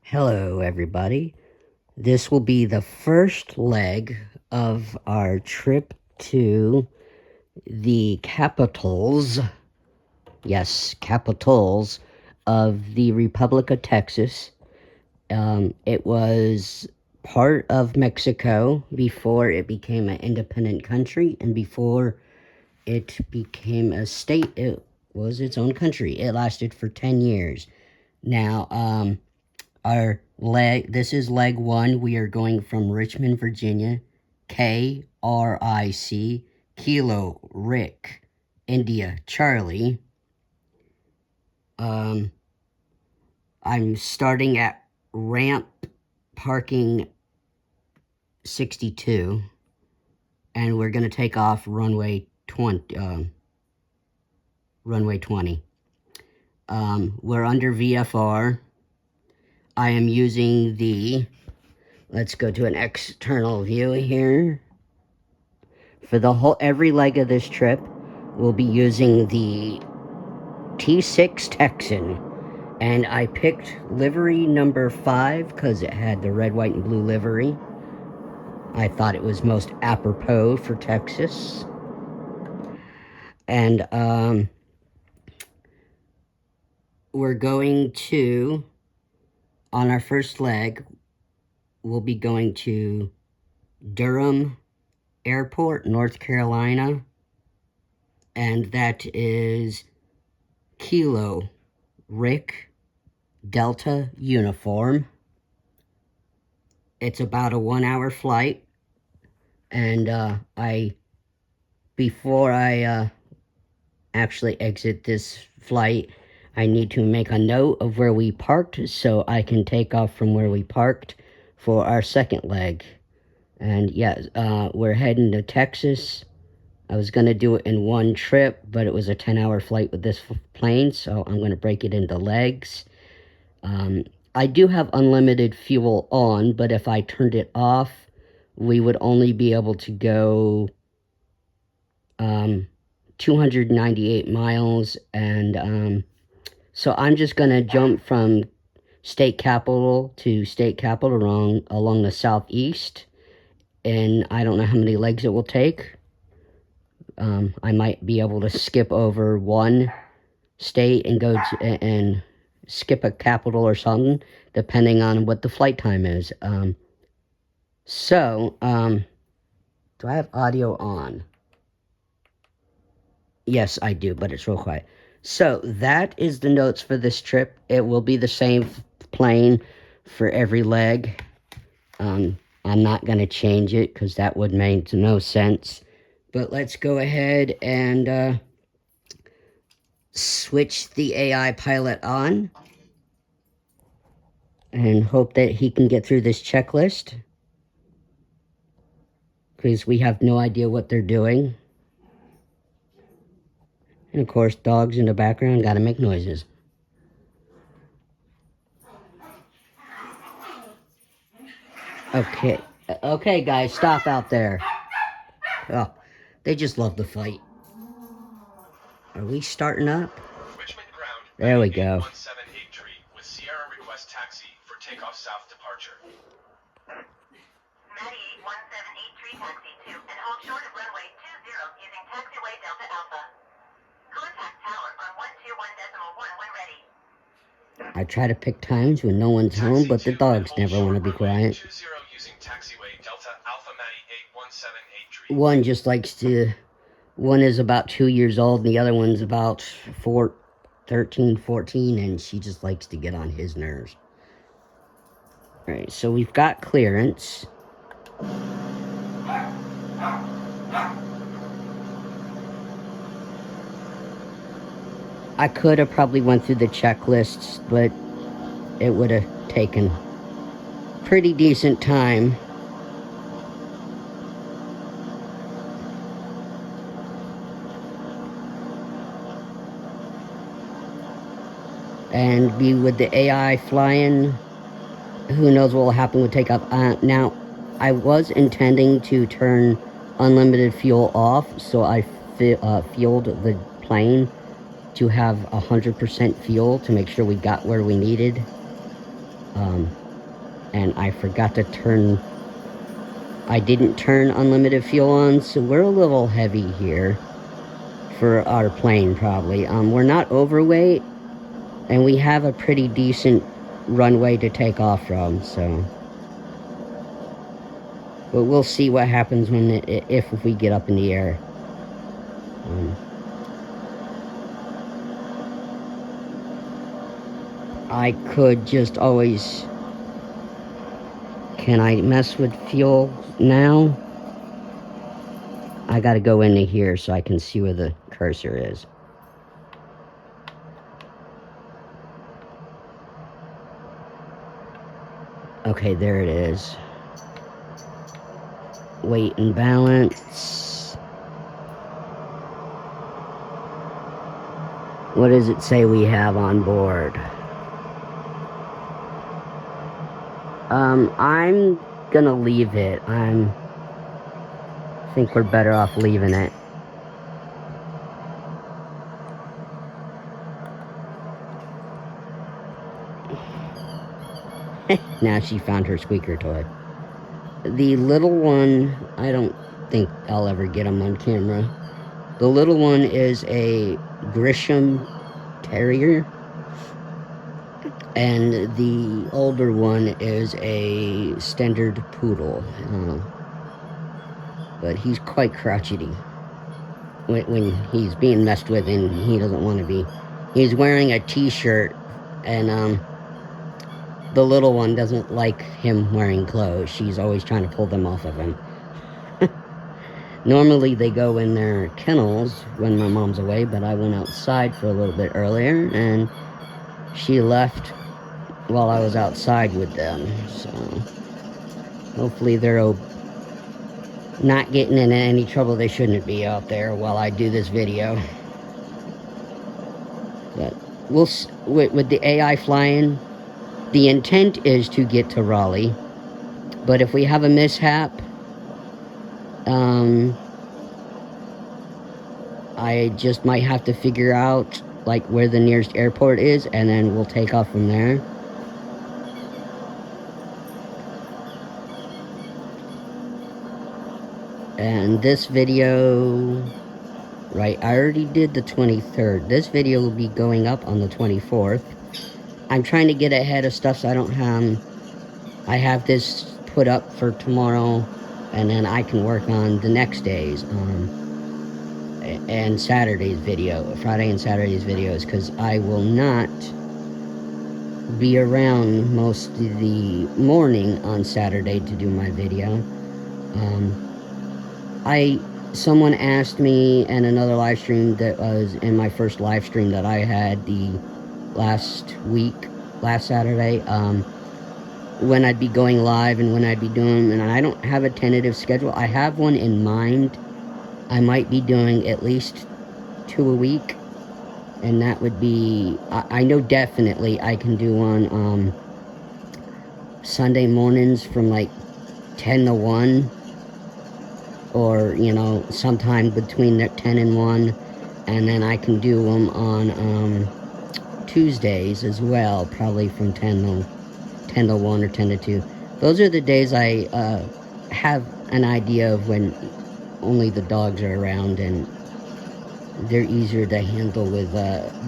Hello, everybody. This will be the first leg of our trip to the capitals, yes, capitals of the Republic of Texas. It was part of Mexico before it became an independent country, and before it became a state, it was its own country. It lasted for 10 years. Now, this is leg one. We are going from Richmond, Virginia, KRIC, Kilo, Rick, India, Charlie. I'm starting at ramp parking 62, and we're going to take off runway 20. We're under VFR. I am using let's go to an external view here. For every leg of this trip, we'll be using the T6 Texan. And I picked livery number 5 because it had the red, white, and blue livery. I thought it was most apropos for Texas. And we're going to, on our first leg, we'll be going to Durham Airport, North Carolina, and that is Kilo, Rick, Delta, Uniform. It's about a 1-hour flight, and before I actually exit this flight, I need to make a note of where we parked so I can take off from where we parked for our second leg. And yes, we're heading to Texas. I was going to do it in one trip, but it was a 10-hour flight with this plane, so I'm going to break it into legs. I do have unlimited fuel on, but if I turned it off, we would only be able to go 298 miles, and so I'm just going to jump from state capital to state capital along the southeast, and I don't know how many legs it will take. I might be able to skip over one state and go to, and skip a capital or something, depending on what the flight time is. Do I have audio on? Yes, I do, but it's real quiet. So that is the notes for this trip. It will be the same plane for every leg. I'm not going to change it because that would make no sense. But let's go ahead and switch the AI pilot on and hope that he can get through this checklist, because we have no idea what they're doing. And of course, dogs in the background gotta make noises. Okay guys, stop out there. Oh, they just love to fight. Are we starting up? Richmond ground. There we go. 178 with Sierra request taxi for takeoff south departure. Maddie 1783 taxi to and hold short of runway 20 using taxiway Delta Alpha. Contact tower on 121.1 when ready. I try to pick times when no one's home, but the dogs never want to be quiet. 20 using taxiway Delta Alpha Maddie 1783. One is about 2 years old, and the other one's about 13, 14, and she just likes to get on his nerves. Alright, so we've got clearance. I could have probably went through the checklists, but it would have taken pretty decent time. And with the AI flying, who knows what will happen with takeoff. Now, I was intending to turn unlimited fuel off, so I fueled the plane to have 100% fuel to make sure we got where we needed. And I forgot to turn, I didn't turn unlimited fuel on, so we're a little heavy here for our plane probably. We're not overweight, and we have a pretty decent runway to take off from, so. But we'll see what happens when if we get up in the air. I could just always... Can I mess with fuel now? I gotta go into here so I can see where the cursor is. Okay, there it is. Weight and balance. What does it say we have on board? I'm gonna leave it. I think we're better off leaving it. Now she found her squeaker toy. The little one, I don't think I'll ever get him on camera. The little one is a Grisham Terrier. And the older one is a standard poodle. But he's quite crotchety when he's being messed with and he doesn't want to be. He's wearing a t-shirt, and the little one doesn't like him wearing clothes. She's always trying to pull them off of him. Normally they go in their kennels when my mom's away, but I went outside for a little bit earlier and she left while I was outside with them. So hopefully they're not getting in any trouble they shouldn't be out there while I do this video. But we'll, with the AI flying, the intent is to get to Raleigh. But if we have a mishap, I just might have to figure out like where the nearest airport is, and then we'll take off from there. And this video, right, I already did the 23rd. This video will be going up on the 24th. I'm trying to get ahead of stuff so I have this put up for tomorrow, and then I can work on the next days, and Saturday's video, Friday and Saturday's videos, because I will not be around most of the morning on Saturday to do my video. Someone asked me in another live stream that was in my first live stream that I had the last Saturday, when I'd be going live and when I'd be doing, and I don't have a tentative schedule. I have one in mind. I might be doing at least 2 a week, and that would be, I know definitely I can do one Sunday mornings from like 10 to 1, or, you know, sometime between 10 and 1, and then I can do them on Tuesdays as well, probably from 10 to 1 or 10 to 2. Those are the days I have an idea of when only the dogs are around, and they're easier to handle with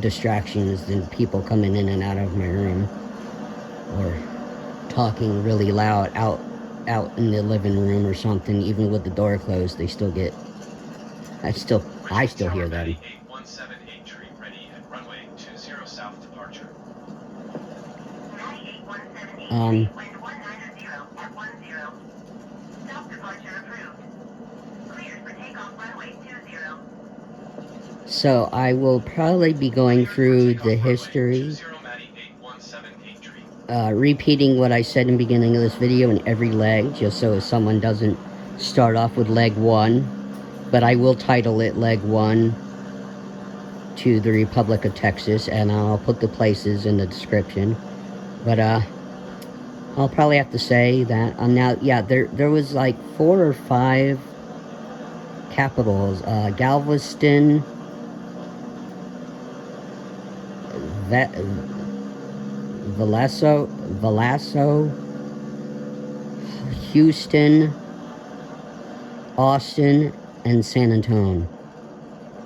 distractions than people coming in and out of my room or talking really loud out in the living room or something. Even with the door closed, they still get, I still hear them. 8178 tree ready at runway 20 south departure. Maddie 8178, wind 190 at 10. South departure approved. Cleared for takeoff runway 20. So I will probably be going through the history, repeating what I said in the beginning of this video in every leg, just so someone doesn't start off with leg 1. But I will title it leg 1 to the Republic of Texas, and I'll put the places in the description. But I'll probably have to say that now, yeah, there was like 4 or 5 capitals. Velasco, Houston, Austin, and San Antonio.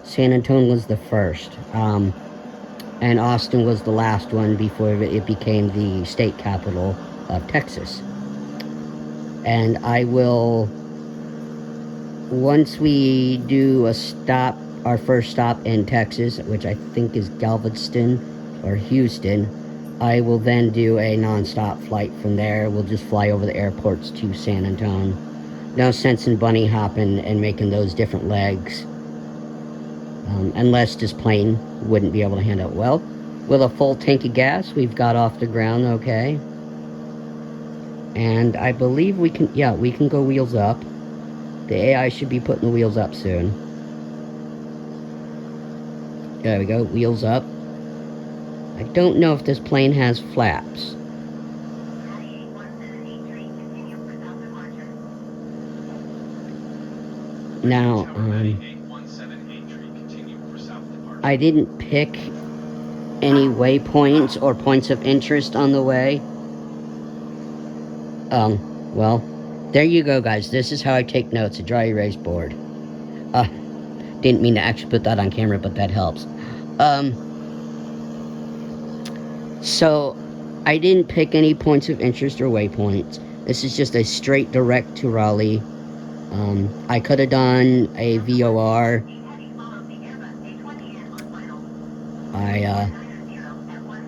San Antonio was the first, and Austin was the last one before it became the state capital of Texas. And I will, once we do our first stop in Texas, which I think is Galveston or Houston, I will then do a non-stop flight from there. We'll just fly over the airports to San Antonio. No sense in bunny hopping and making those different legs, unless this plane wouldn't be able to handle it. Well, with a full tank of gas, we've got off the ground okay. And I believe we can go wheels up. The AI should be putting the wheels up soon. There we go, wheels up. I don't know if this plane has flaps. Now, I didn't pick any waypoints or points of interest on the way. Well, there you go, guys. This is how I take notes, a dry erase board. Didn't mean to actually put that on camera, but that helps. So, I didn't pick any points of interest or waypoints. This is just a straight direct to Raleigh. I could have done a VOR. I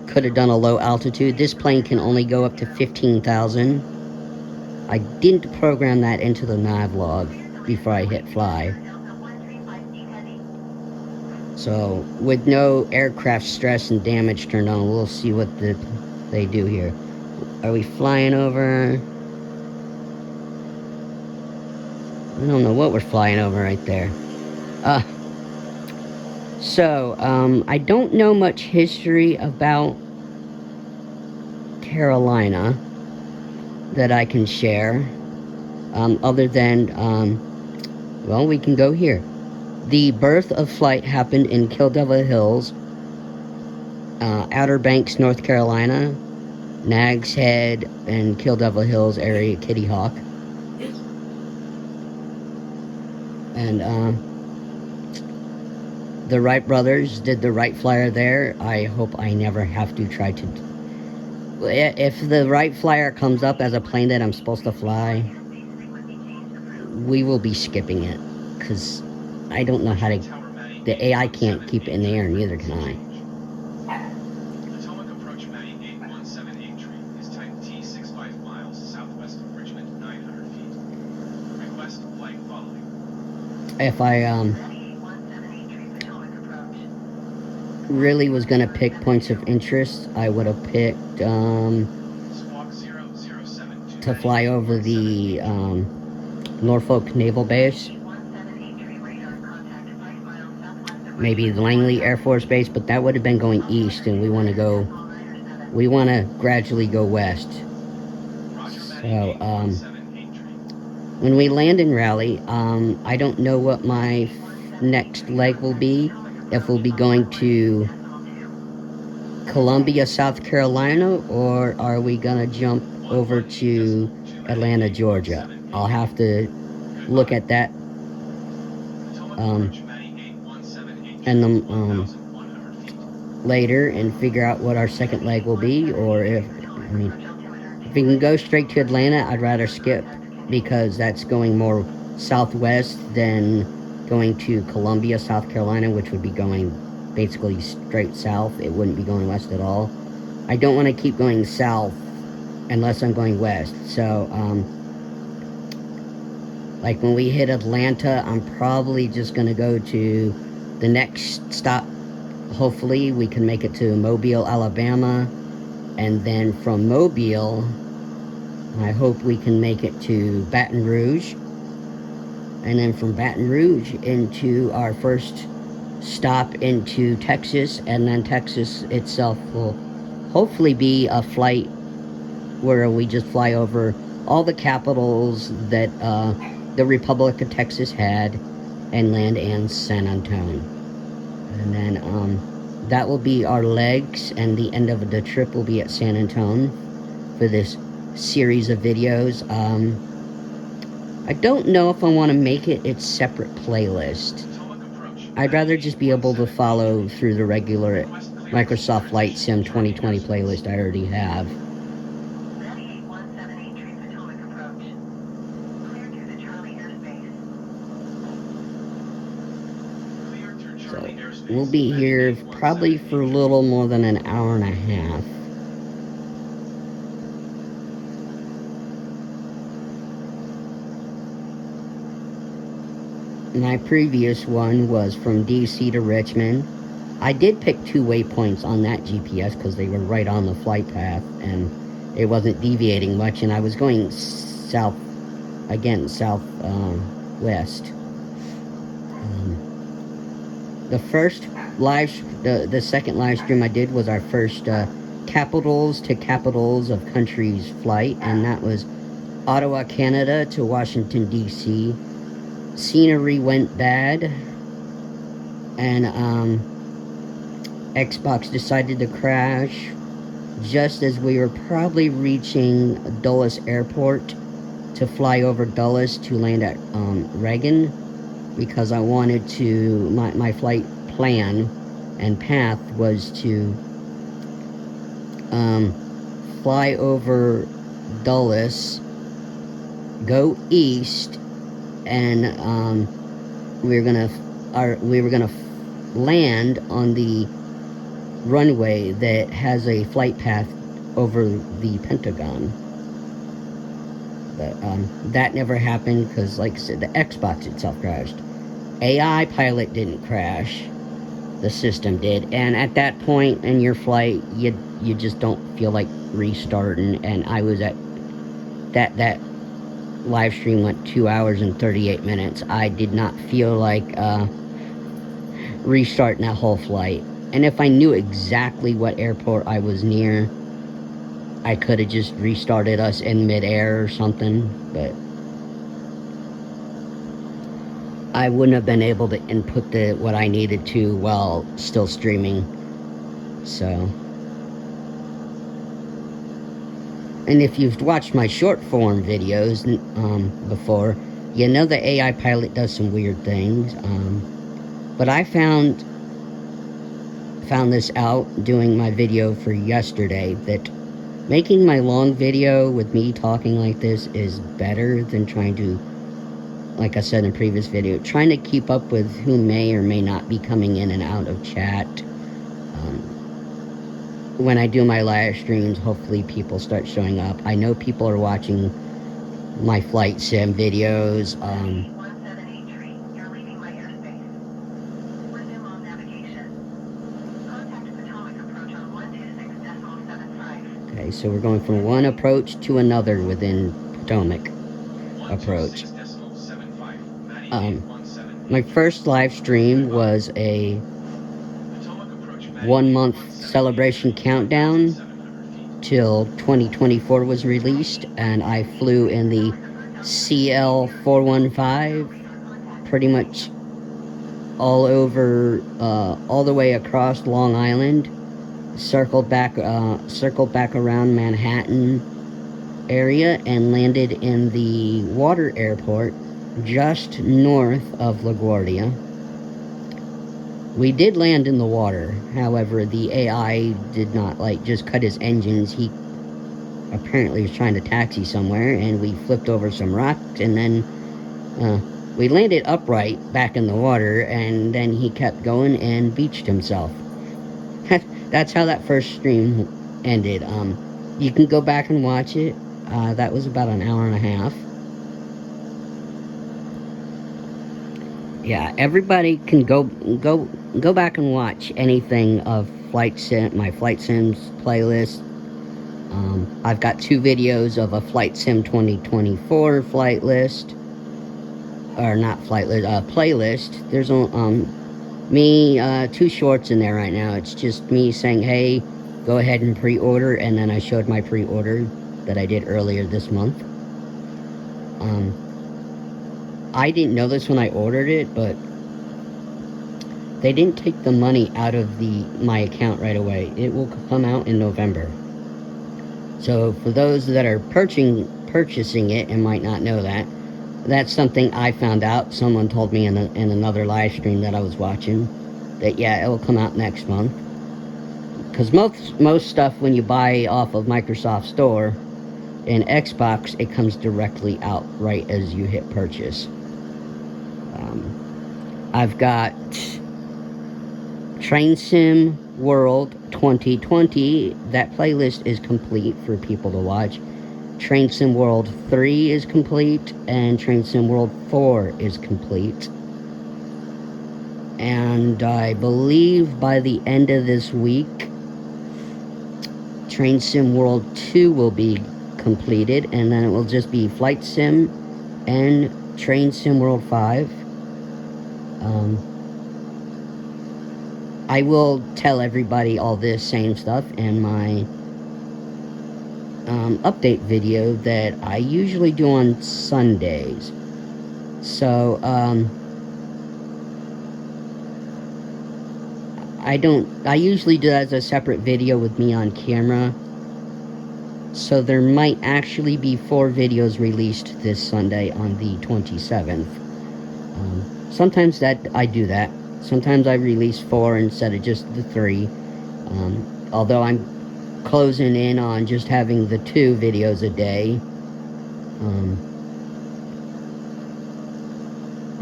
could have done a low altitude. This plane can only go up to 15,000. I didn't program that into the nav log before I hit fly. So, with no aircraft stress and damage turned on, we'll see what they do here. Are we flying over? I don't know what we're flying over right there. I don't know much history about Carolina that I can share, other than, well, we can go here. The birth of flight happened in Kill Devil Hills, Outer Banks, North Carolina, Nags Head, and Kill Devil Hills area, Kitty Hawk. And, the Wright brothers did the Wright Flyer there. I hope I never have to try to... If the Wright Flyer comes up as a plane that I'm supposed to fly, we will be skipping it, because I don't know how to... The AI can't keep it in the air, neither can I. Potomac approach Maddie 8178 tree is type T6 5 miles southwest of Richmond, 900 feet. Request flight following. If I, really was going to pick points of interest, I would have picked, to fly over the, Norfolk Naval Base. Maybe Langley Air Force Base, but that would have been going east, and we want to gradually go west. So, when we land in Raleigh, I don't know what my next leg will be. If we'll be going to Columbia, South Carolina, or are we gonna jump over to Atlanta, Georgia? I'll have to look at that, later and figure out what our second leg will be, or if we can go straight to Atlanta, I'd rather skip, because that's going more southwest than going to Columbia, South Carolina, which would be going basically straight south. It wouldn't be going west at all. I don't want to keep going south unless I'm going west. So, like when we hit Atlanta, I'm probably just going to go to the next stop. Hopefully we can make it to Mobile, Alabama, and then from Mobile, I hope we can make it to Baton Rouge, and then from Baton Rouge into our first stop into Texas, and then Texas itself will hopefully be a flight where we just fly over all the capitals that the Republic of Texas had and land in San Antonio. And then that will be our legs, and the end of the trip will be at San Antonio for this series of videos. I don't know if I want to make it its separate playlist. I'd rather just be able to follow through the regular Microsoft Flight Sim 2020 playlist I already have. Ready 817 Potomac approach. Clear to the Charlie airspace. So we'll be here probably for a little more than an hour and a half. My previous one was from DC to Richmond. I did pick 2 waypoints on that GPS because they were right on the flight path and it wasn't deviating much, and I was going south, again, west. The second live stream I did was our first capitals to capitals of countries flight, and that was Ottawa, Canada to Washington, D.C. Scenery went bad, and Xbox decided to crash just as we were probably reaching Dulles Airport to fly over Dulles to land at Reagan, because I wanted to, my flight plan and path was to fly over Dulles, go east, and we were gonna land on the runway that has a flight path over the Pentagon. But that never happened because, like I said, the Xbox itself crashed. AI pilot didn't crash, the system did, and at that point in your flight you just don't feel like restarting. And I was at that live stream went 2 hours and 38 minutes. I did not feel like restarting that whole flight. And if I knew exactly what airport I was near, I could have just restarted us in midair or something, but I wouldn't have been able to input what I needed to while still streaming. So, and if you've watched my short form videos before, you know the AI pilot does some weird things. But I found this out doing my video for yesterday, that making my long video with me talking like this is better than trying to, like I said in previous video, trying to keep up with who may or may not be coming in and out of chat. When I do my live streams, hopefully people start showing up. I know people are watching my flight sim videos. 1783, you're leaving my airspace. Resume on navigation. Contact Potomac approach on 126.75. Okay, so we're going from one approach to another within Potomac approach. My first live stream was a 1 month celebration countdown till 2024 was released, and I flew in the CL415 pretty much all over, all the way across Long Island, circled back around Manhattan area, and landed in the water airport just north of LaGuardia. We did land in the water, however, the AI did not, just cut his engines. He apparently was trying to taxi somewhere, and we flipped over some rocks, and then we landed upright back in the water, and then he kept going and beached himself. That's how that first stream ended. You can go back and watch it. That was about an hour and a half. Yeah, everybody can go back and watch anything of my Flight Sims playlist. I've got 2 videos of a Flight Sim 2024 flight list, or not flight list, playlist. There's me 2 shorts in there right now. It's just me saying, hey, go ahead and pre-order, and then I showed my pre-order that I did earlier this month. I didn't know this when I ordered it, but They didn't take the money out of my account right away. It will come out in November. So for those that are purchasing it and might not know that, that's something I found out. Someone told me in another live stream that I was watching that, yeah, it will come out next month. Because most stuff when you buy off of Microsoft Store in Xbox, it comes directly out right as you hit purchase. I've got Train Sim World 2020. That playlist is complete for people to watch. Train Sim World 3 is complete, and Train Sim World 4 is complete. And I believe by the end of this week, Train Sim World 2 will be completed, and then it will just be Flight Sim and Train Sim World 5. I will tell everybody all this same stuff in my update video that I usually do on Sundays. So, I usually do that as a separate video with me on camera. So there might actually be 4 videos released this Sunday on the 27th. Sometimes I do that. Sometimes I release 4 instead of just the 3. Although I'm closing in on just having the 2 videos a day.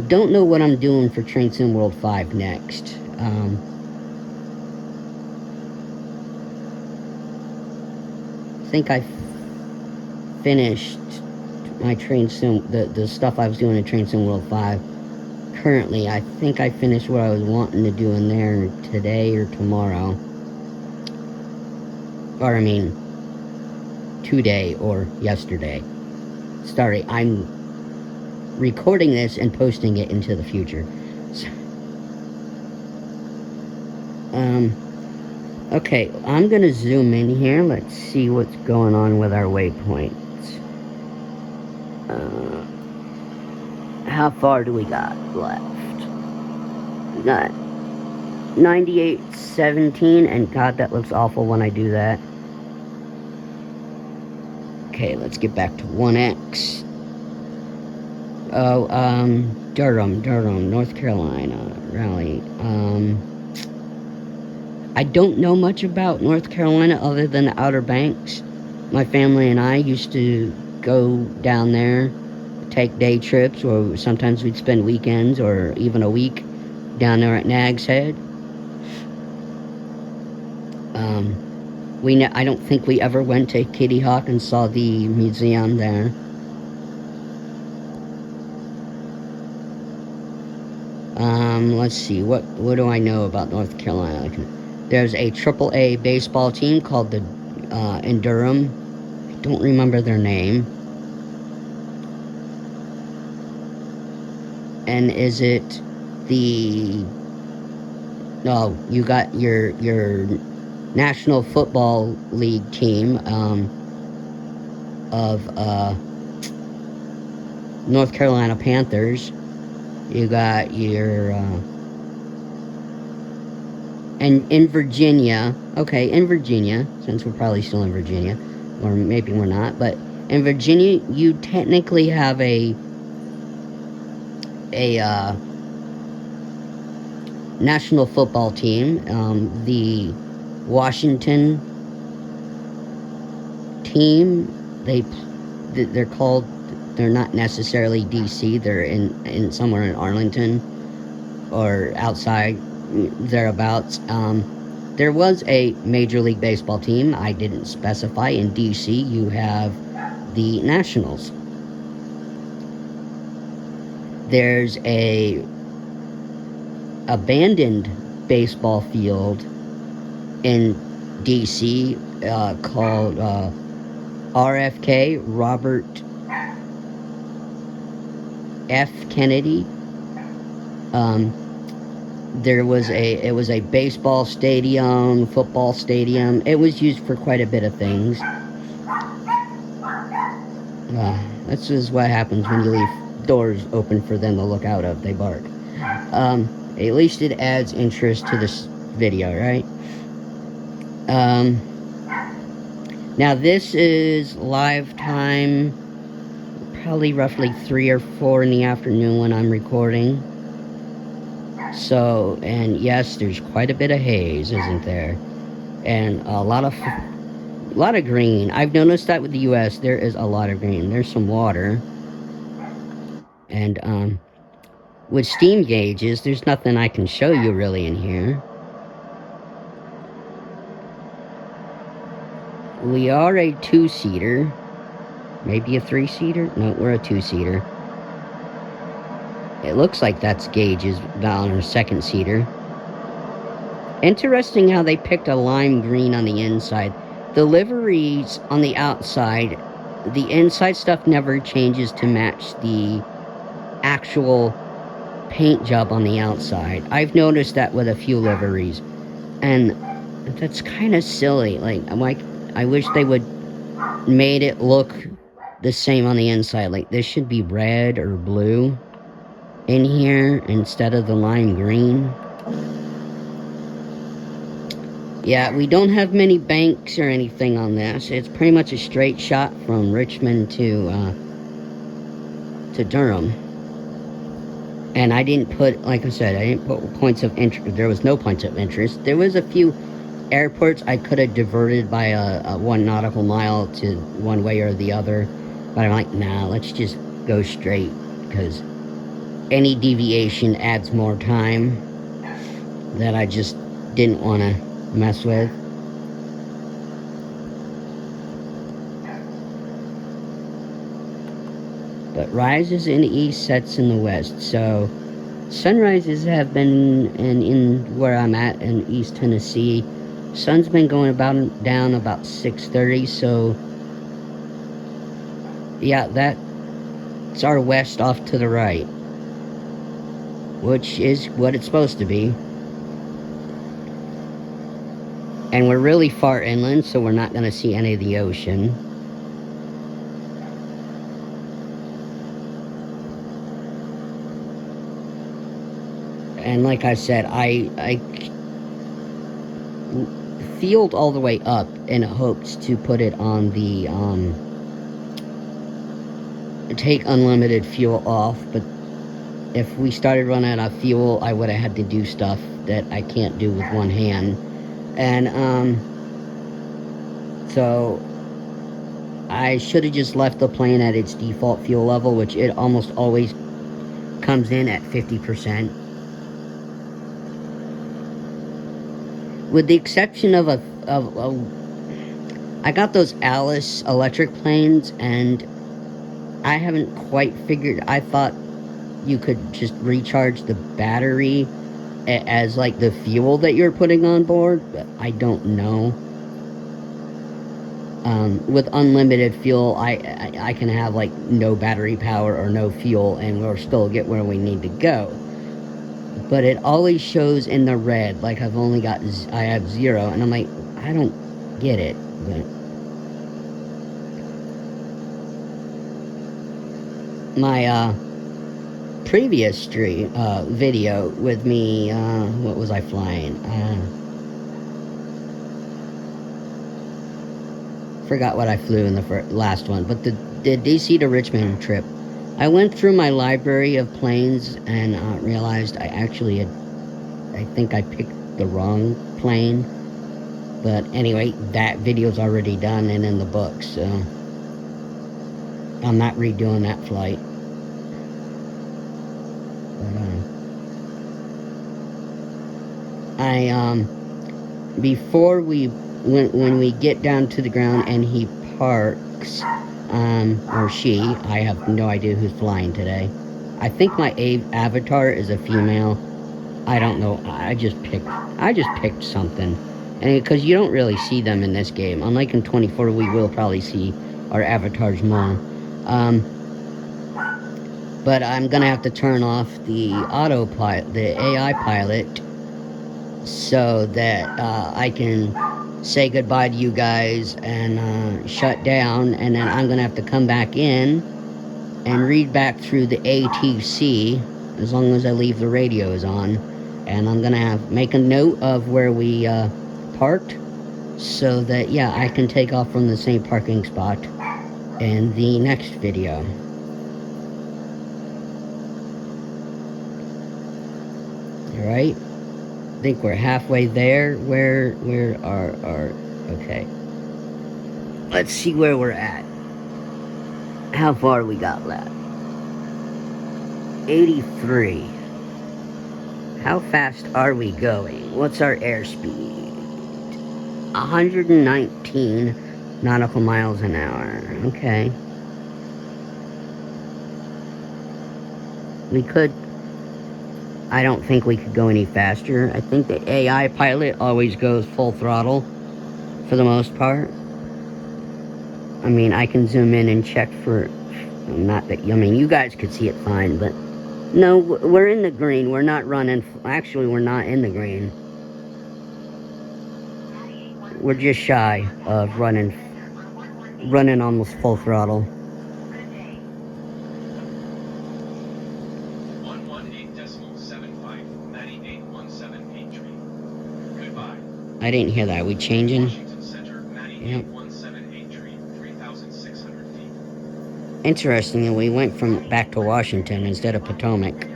Don't know what I'm doing for Train Sim World 5 next. I think I finished my Train Sim, the stuff I was doing in Train Sim World 5. Currently, I think I finished what I was wanting to do in there today or tomorrow. Or, I mean, today or yesterday. Sorry, I'm recording this and posting it into the future. So, okay, I'm gonna zoom in here. Let's see what's going on with our waypoints. How far do we got left? We got 98.17, and God, that looks awful when I do that. Okay, let's get back to 1X. Oh, Durham, North Carolina, Raleigh. I don't know much about North Carolina other than the Outer Banks. My family and I used to go down there, take day trips, or sometimes we'd spend weekends or even a week down there at Nag's Head. I don't think we ever went to Kitty Hawk and saw the museum there. Let's see, what do I know about North Carolina? There's a AAA baseball team called in Durham. I don't remember their name. And is it you got your National Football League team of North Carolina Panthers. You got your and in Virginia, since we're probably still in Virginia, or maybe we're not, but in Virginia you technically have a national football team, the Washington team. They're not necessarily DC. They're in somewhere in Arlington or outside thereabouts. There was a Major League Baseball team. I didn't specify. In DC, you have the Nationals. There's a abandoned baseball field in DC called RFK, Robert F. Kennedy. It was a baseball stadium, football stadium. It was used for quite a bit of things. This is what happens when you leave doors open for them to look out of. They bark. At least it adds interest to this video, right? Now this is live time, probably roughly 3 or 4 in the afternoon when I'm recording. So, and yes, there's quite a bit of haze, isn't there? And a lot of green. I've noticed that with the U.S. there is a lot of green. There's some water, and with steam gauges, there's nothing I can show you really in here. We are a 2-seater, maybe a 3-seater. No, we're a 2-seater. It looks like that's gauges on our 2nd-seater. Interesting how they picked a lime green on the inside. The liveries on the outside, the inside stuff never changes to match the actual paint job on the outside. I've noticed that with a few liveries, and that's kind of silly. Like, I wish they would made it look the same on the inside. Like, this should be red or blue in here instead of the lime green. Yeah, we don't have many banks or anything on this. It's pretty much a straight shot from Richmond to Durham. And I didn't put, like I said, I didn't put points of interest. There was no points of interest. There was a few airports I could have diverted by a 1 nautical mile to one way or the other. But I'm like, nah, let's just go straight, because any deviation adds more time that I just didn't want to mess with. But rises in the east, sets in the west. So sunrises have been in where I'm at in East Tennessee. Sun's been going down about 6:30. So yeah, that's our west off to the right, which is what it's supposed to be. And we're really far inland, so we're not going to see any of the ocean. And like I said, I fueled all the way up in hopes to put it on the take unlimited fuel off. But if we started running out of fuel, I would have had to do stuff that I can't do with one hand. And so I should have just left the plane at its default fuel level, which it almost always comes in at 50%. With the exception of I got those Alice electric planes, and I haven't quite figured. I thought you could just recharge the battery as like the fuel that you're putting on board, but I don't know. With unlimited fuel, I can have like no battery power or no fuel, and we'll still get where we need to go. But it always shows in the red, like I have 0, and I'm like, I don't get it. But my previous video with me, what was I flying? Forgot what I flew in the last one, but the DC to Richmond trip, I went through my library of planes and realized I think I picked the wrong plane. But anyway, that video's already done and in the book, so I'm not redoing that flight. But before when we get down to the ground and he parks, or she, I have no idea who's flying today. I think my avatar is a female. I don't know. I just picked something, and because you don't really see them in this game, unlike in 24, we will probably see our avatars more. But I'm gonna have to turn off the autopilot, the AI pilot, so that I can say goodbye to you guys and shut down, and then I'm gonna have to come back in and read back through the ATC as long as I leave the radios on. And I'm gonna make a note of where we parked, so that, yeah, I can take off from the same parking spot in the next video. Alright, I think we're halfway there. Where are, okay. Let's see where we're at. How far we got left? 83. How fast are we going? What's our airspeed? 119 nautical miles an hour. Okay. We could... I don't think we could go any faster. I think the AI pilot always goes full throttle for the most part. I mean, I can zoom in and check for... Not that... I mean, you guys could see it fine, but... No, we're in the green. We're not running... Actually, we're not in the green. We're just shy of running almost full throttle. 118.75, 9817 Peachtree. Goodbye. I didn't hear that. Are we changing? Washington Center, 9817 Tree, 3,600 feet. Interesting that we went back to Washington instead of Potomac.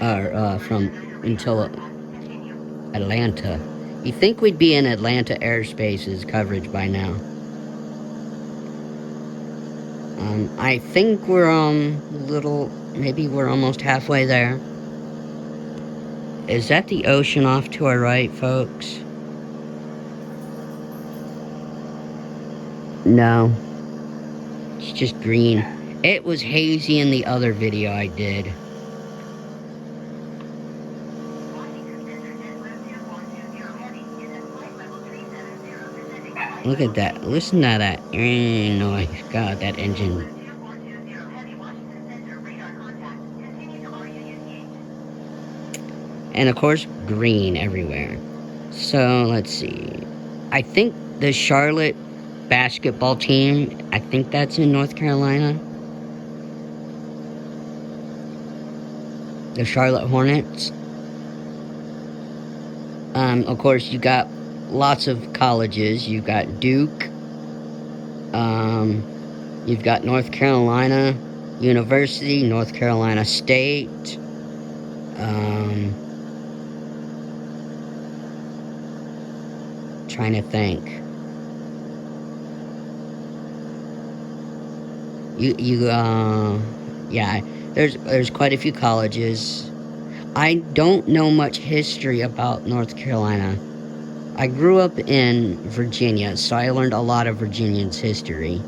Or, until Atlanta. You think we'd be in Atlanta airspace's coverage by now. I think we're, maybe we're almost halfway there. Is that the ocean off to our right, folks? No. It's just green. It was hazy in the other video I did. Look at that. Listen to that noise. God, that engine. And of course, green everywhere. So, let's see. I think the Charlotte basketball team, I think that's in North Carolina. The Charlotte Hornets. Of course, you got lots of colleges. You've got Duke. You've got North Carolina University, North Carolina State. Trying to think. Yeah, there's quite a few colleges. I don't know much history about North Carolina. I grew up in Virginia, so I learned a lot of Virginians' history.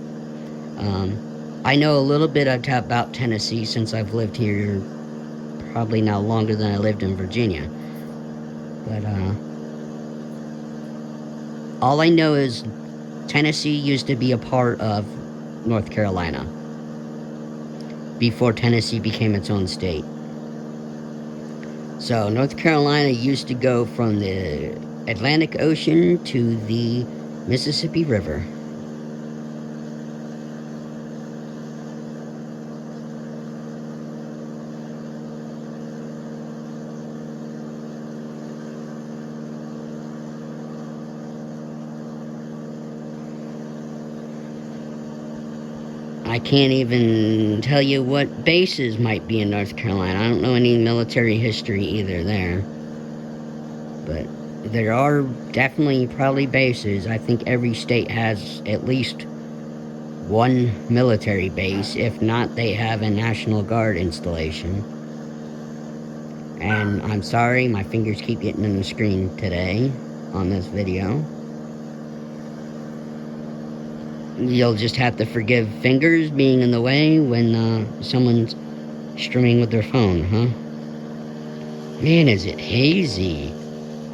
I know a little bit about Tennessee since I've lived here probably now longer than I lived in Virginia. But, all I know is Tennessee used to be a part of North Carolina before Tennessee became its own state. So North Carolina used to go from the Atlantic Ocean to the Mississippi River. I can't even tell you what bases might be in North Carolina. I don't know any military history either there. But there are definitely probably bases. I think every state has at least one military base. If not, they have a National Guard installation. And I'm sorry, my fingers keep getting in the screen today on this video. You'll just have to forgive fingers being in the way when someone's streaming with their phone, huh? Man, is it hazy.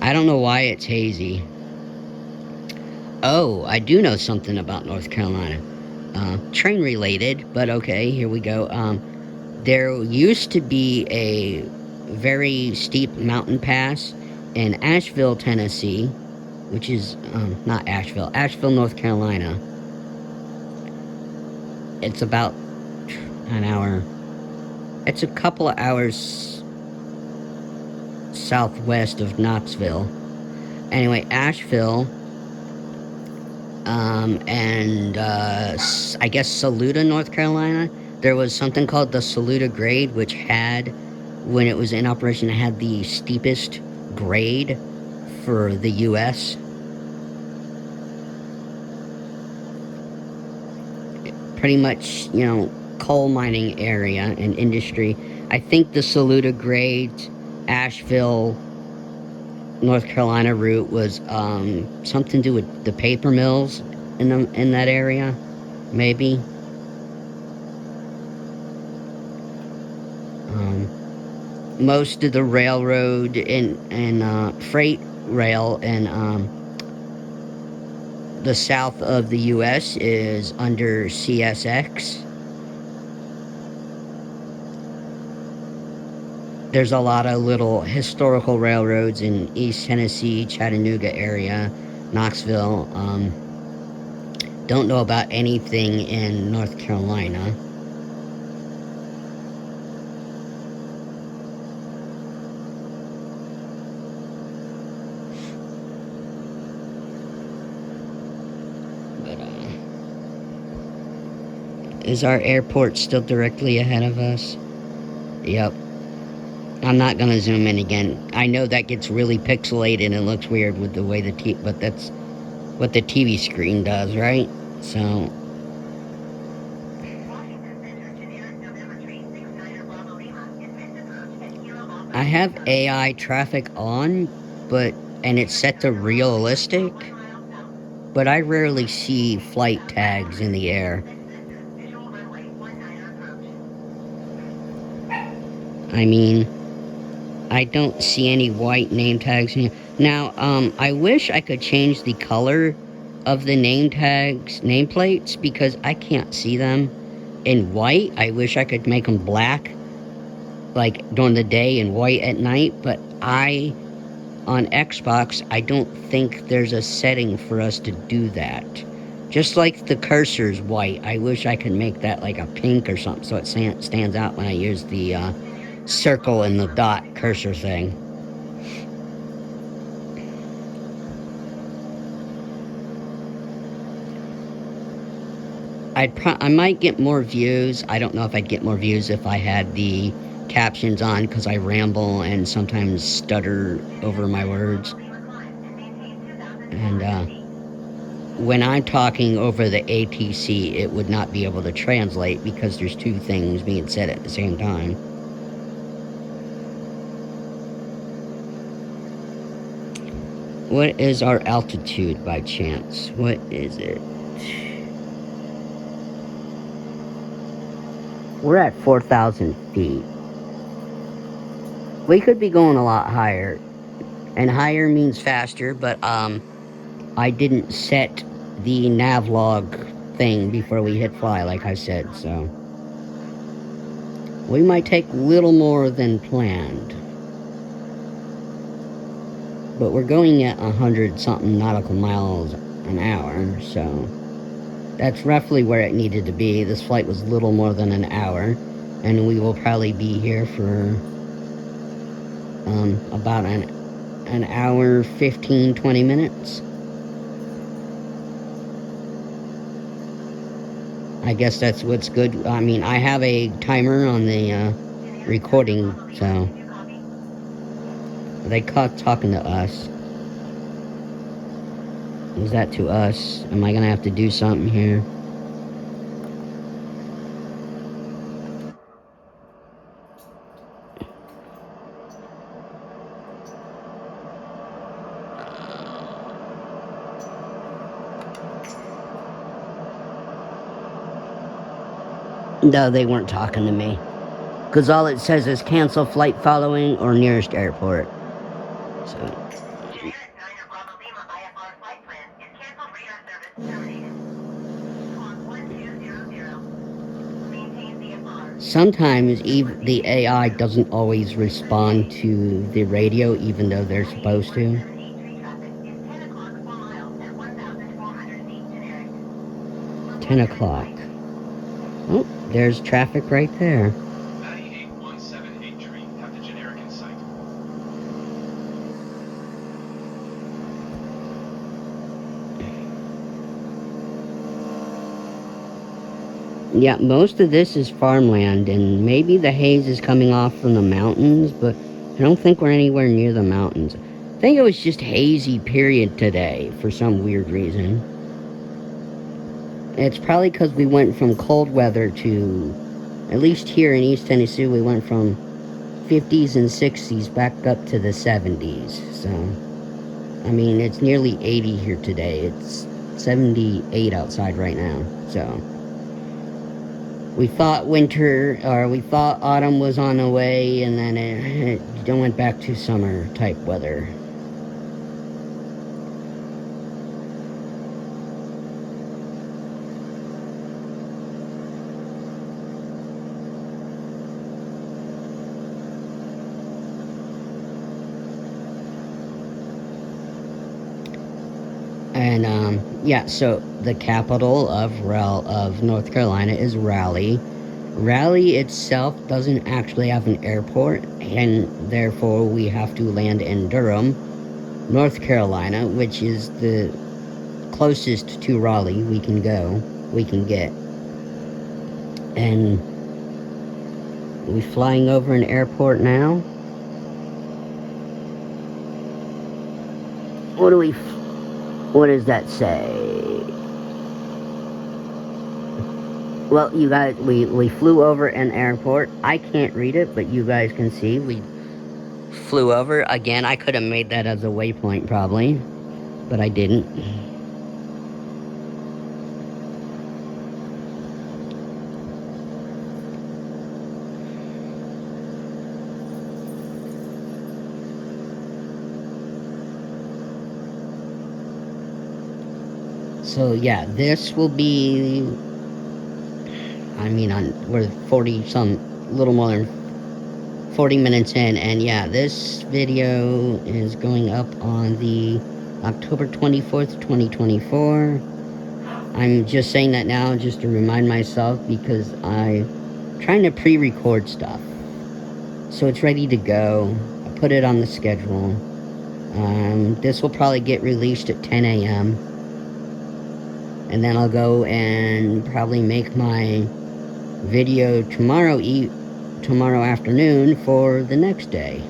I don't know why it's hazy. Oh, I do know something about North Carolina. Train related, but okay, here we go. There used to be a very steep mountain pass in Asheville, Tennessee, which is, not Asheville, North Carolina. It's about an hour. It's a couple of hours southwest of Knoxville. Anyway, Asheville, and I guess Saluda, North Carolina, there was something called the Saluda grade, which had, when it was in operation, it had the steepest grade for the U.S. Pretty much, coal mining area and industry. I think the Saluda grade, Asheville, North Carolina route was something to do with the paper mills in that area, maybe. Most of the railroad and freight rail in the south of the U.S. is under CSX. There's a lot of little historical railroads in East Tennessee, Chattanooga area, Knoxville. Don't know about anything in North Carolina. But, is our airport still directly ahead of us? Yep. I'm not gonna zoom in again. I know that gets really pixelated and looks weird with the way but that's what the TV screen does, right? So I have AI traffic on, and it's set to realistic, but I rarely see flight tags in the air. I mean, I don't see any white name tags here. Now, I wish I could change the color of the nameplates, because I can't see them in white. I wish I could make them black, like during the day and white at night, but on Xbox, I don't think there's a setting for us to do that. Just like the cursor's white, I wish I could make that like a pink or something so it stands out when I use the circle and the dot cursor thing. I might get more views. I don't know if I'd get more views if I had the captions on, because I ramble and sometimes stutter over my words. And when I'm talking over the ATC, it would not be able to translate because there's two things being said at the same time. What is our altitude by chance? What is it? We're at 4,000 feet. We could be going a lot higher. And higher means faster, but I didn't set the navlog thing before we hit fly, like I said, so we might take a little more than planned. But we're going at 100-something nautical miles an hour, so that's roughly where it needed to be. This flight was little more than an hour, and we will probably be here for about an hour, 15, 20 minutes. I guess that's what's good. I mean, I have a timer on the recording, so they caught talking to us. Is that to us? Am I gonna have to do something here? No, they weren't talking to me. Because all it says is cancel flight following or nearest airport. So. Sometimes even the AI doesn't always respond to the radio, even though they're supposed to. 10 o'clock. Oh, there's traffic right there. 98178 tree, have the generic in sight. Yeah, most of this is farmland, and maybe the haze is coming off from the mountains, but I don't think we're anywhere near the mountains. I think it was just hazy period today for some weird reason. It's probably because we went from cold weather to, at least here in East Tennessee, we went from 50s and 60s back up to the 70s. So, I mean, it's nearly 80 here today. It's 78 outside right now. So, we thought winter, or we thought autumn was on the way, and then it went back to summer type weather. And yeah, so the capital of North Carolina is Raleigh. Raleigh itself doesn't actually have an airport, and therefore we have to land in Durham, North Carolina, which is the closest to Raleigh we can get. And we flying over an airport now. What does that say? Well, you guys, we flew over an airport. I can't read it, but you guys can see we flew over. Again, I could have made that as a waypoint probably, but I didn't. So yeah, this will be, I mean, we're 40 some, little more than 40 minutes in, and yeah, this video is going up on the October 24th, 2024. I'm just saying that now just to remind myself, because I'm trying to pre-record stuff, so it's ready to go. I put it on the schedule. This will probably get released at 10 a.m. and then I'll go and probably make my video tomorrow afternoon for the next day.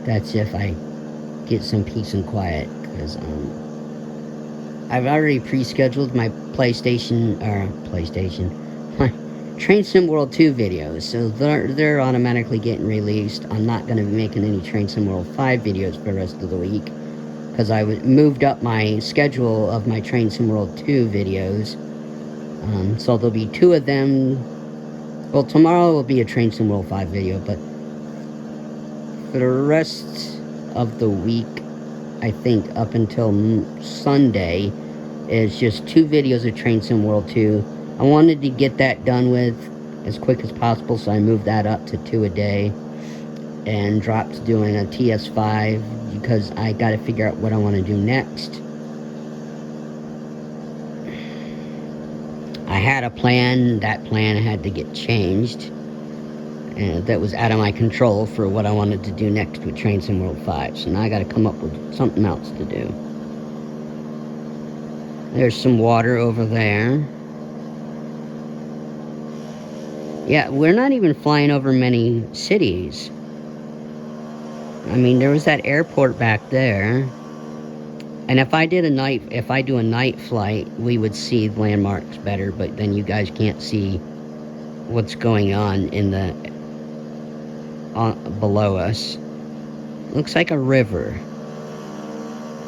That's if I get some peace and quiet, because I've already pre-scheduled my my Train Sim World 2 videos, so they're automatically getting released. I'm not going to be making any Train Sim World 5 videos for the rest of the week, because I moved up my schedule of my Train Sim World 2 videos. So there'll be 2 of them. Well, tomorrow will be a Train Sim World 5 video, but for the rest of the week, I think up until Sunday, is just 2 videos of Train Sim World 2. I wanted to get that done with as quick as possible, so I moved that up to 2 a day and dropped doing a TS5, because I got to figure out what I want to do next. I had a plan. That plan had to get changed, and that was out of my control for what I wanted to do next with Train Sim World 5. So now I got to come up with something else to do. There's some water over there. Yeah, we're not even flying over many cities. I mean, there was that airport back there. And if I do a night flight, we would see landmarks better, but then you guys can't see what's going on in the below us. Looks like a river.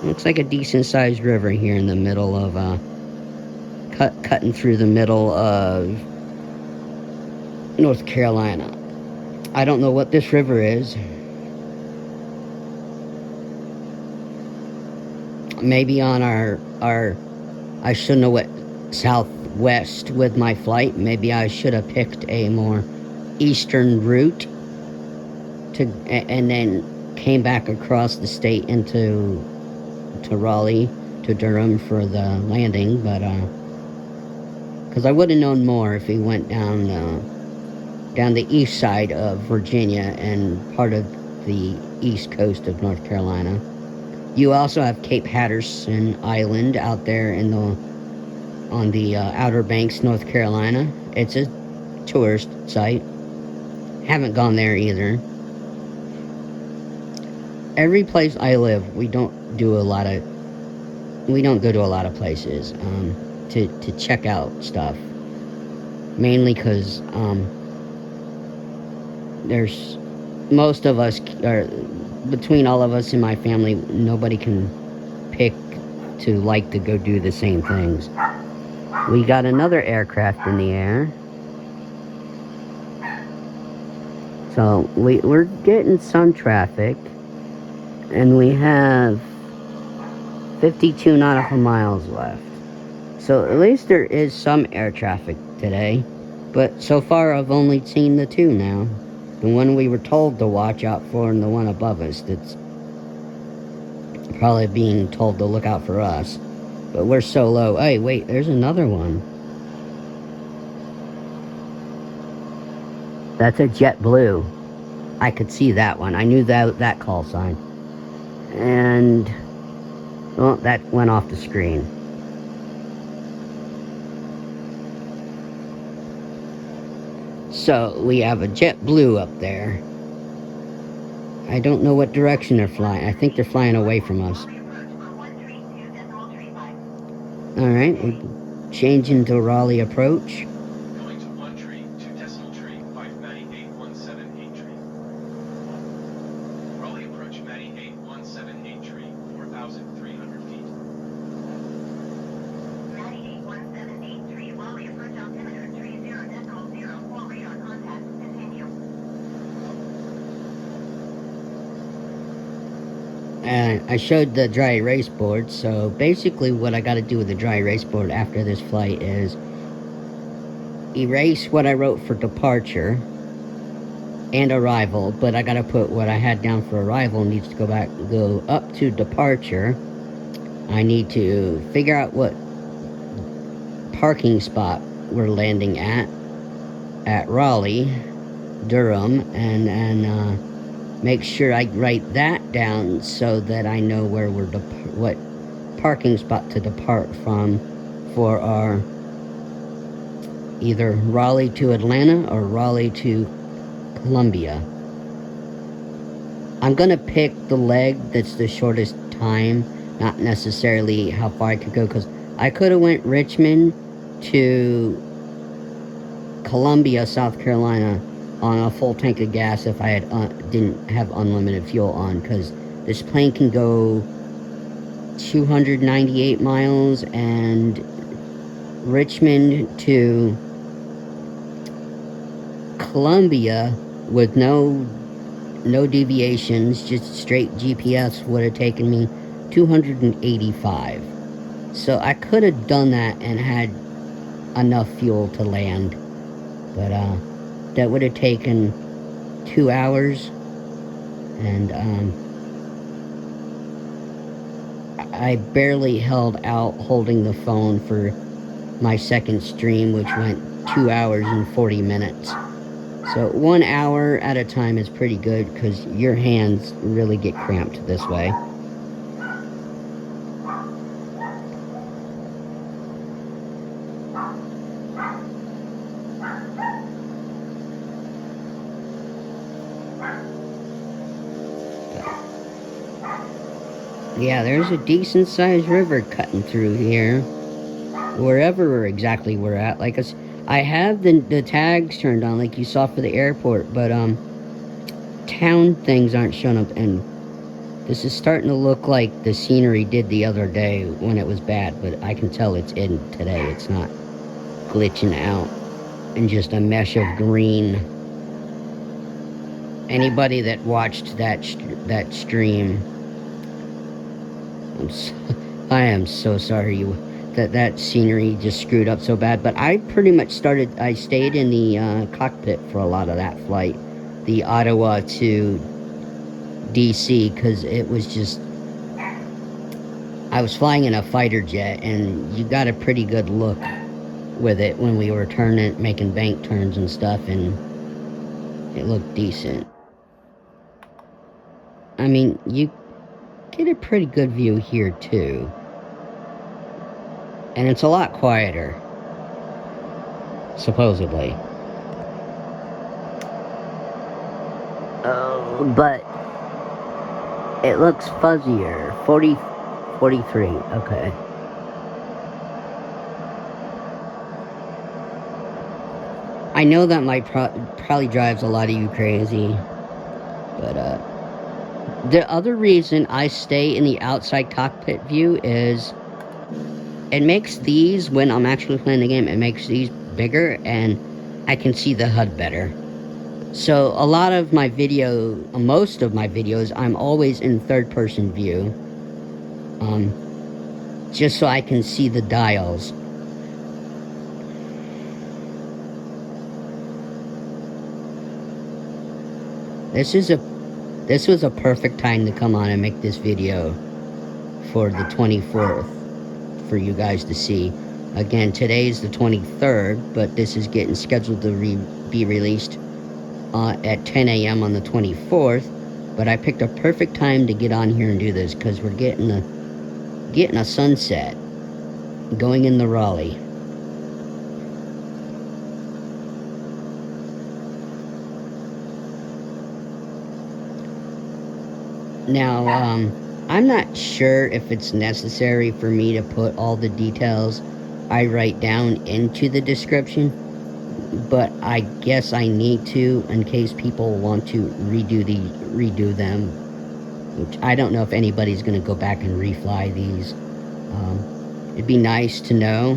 Looks like a decent sized river here in the middle of cutting through the middle of North Carolina. I don't know what this river is. Maybe on our I should know what southwest with my flight. Maybe I should have picked a more eastern route and then came back across the state into Raleigh, to Durham for the landing, but because I would have known more if we went down the east side of Virginia and part of the east coast of North Carolina. You also have Cape Hatteras Island out there in the on the Outer Banks, North Carolina. It's a tourist site. Haven't gone there either. Every place I live, we don't go to a lot of places to check out stuff. Mainly because there's most of us, or between all of us in my family, nobody can pick to like to go do the same things. We got another aircraft in the air. So we're getting some traffic, and we have 52 nautical miles left. So at least there is some air traffic today, but so far I've only seen the two now. The one we were told to watch out for and the one above us that's probably being told to look out for us. But we're so low. Hey, wait, there's another one. That's a JetBlue. I could see that one. I knew that call sign. And, well, that went off the screen. So, we have a JetBlue up there. I don't know what direction they're flying. I think they're flying away from us. Alright, we're changing to Raleigh approach. Going to 598.17 tree. Raleigh approach 58178 tree, 4,300 feet. 58178 Raleigh approach altimeter 30.0, full radar contact, continue. And I showed the dry erase board, so basically what I got to do with the dry erase board after this flight is erase what I wrote for departure and arrival, but I got to put what I had down for arrival needs to go up to departure. I need to figure out what parking spot we're landing at Raleigh, Durham, and make sure I write that down so that I know where what parking spot to depart from for our either Raleigh to Atlanta or Raleigh to Columbia. I'm gonna pick the leg that's the shortest time, not necessarily how far I could go, because I could have went Richmond to Columbia, South Carolina on a full tank of gas if I had didn't have unlimited fuel on, because this plane can go 298 miles, and Richmond to Columbia with no deviations, just straight GPS, would have taken me 285. So I could have done that and had enough fuel to land, but that would have taken 2 hours, and I barely held out holding the phone for my second stream, which went 2 hours and 40 minutes. So 1 hour at a time is pretty good, because your hands really get cramped this way. Yeah, there's a decent sized river cutting through here, wherever exactly we're at. Like I have the tags turned on like you saw for the airport, but town things aren't showing up, and this is starting to look like the scenery did the other day when it was bad, but I can tell it's in today. It's not glitching out in just a mesh of green. Anybody that watched that stream, I am so sorry that scenery just screwed up so bad. But I pretty much I stayed in the cockpit for a lot of that flight, the Ottawa to DC, because it was just, I was flying in a fighter jet, and you got a pretty good look with it when we were making bank turns and stuff, and it looked decent. I mean, you get a pretty good view here too. And it's a lot quieter, supposedly. Oh, but it looks fuzzier. 43, okay. I know that might probably drives a lot of you crazy, but the other reason I stay in the outside cockpit view is it makes these, when I'm actually playing the game, it makes these bigger and I can see the HUD better. So a lot of my most of my videos, I'm always in third person view. Just so I can see the dials. This was a perfect time to come on and make this video for the 24th for you guys to see. Again, today's the 23rd, but this is getting scheduled to be released at 10 a.m. on the 24th. But I picked a perfect time to get on here and do this because we're getting a sunset going into Raleigh. Now, I'm not sure if it's necessary for me to put all the details I write down into the description, but I guess I need to in case people want to redo them, which I don't know if anybody's going to go back and refly these. It'd be nice to know.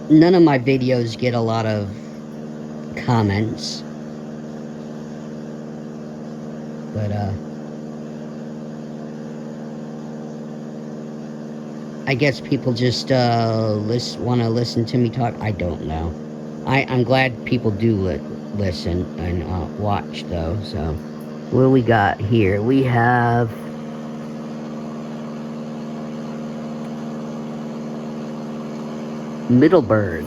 None of my videos get a lot of comments. But, I guess people just, want to listen to me talk. I don't know. I'm glad people do listen and, watch, though, so. What do we got here? We have Middleburg.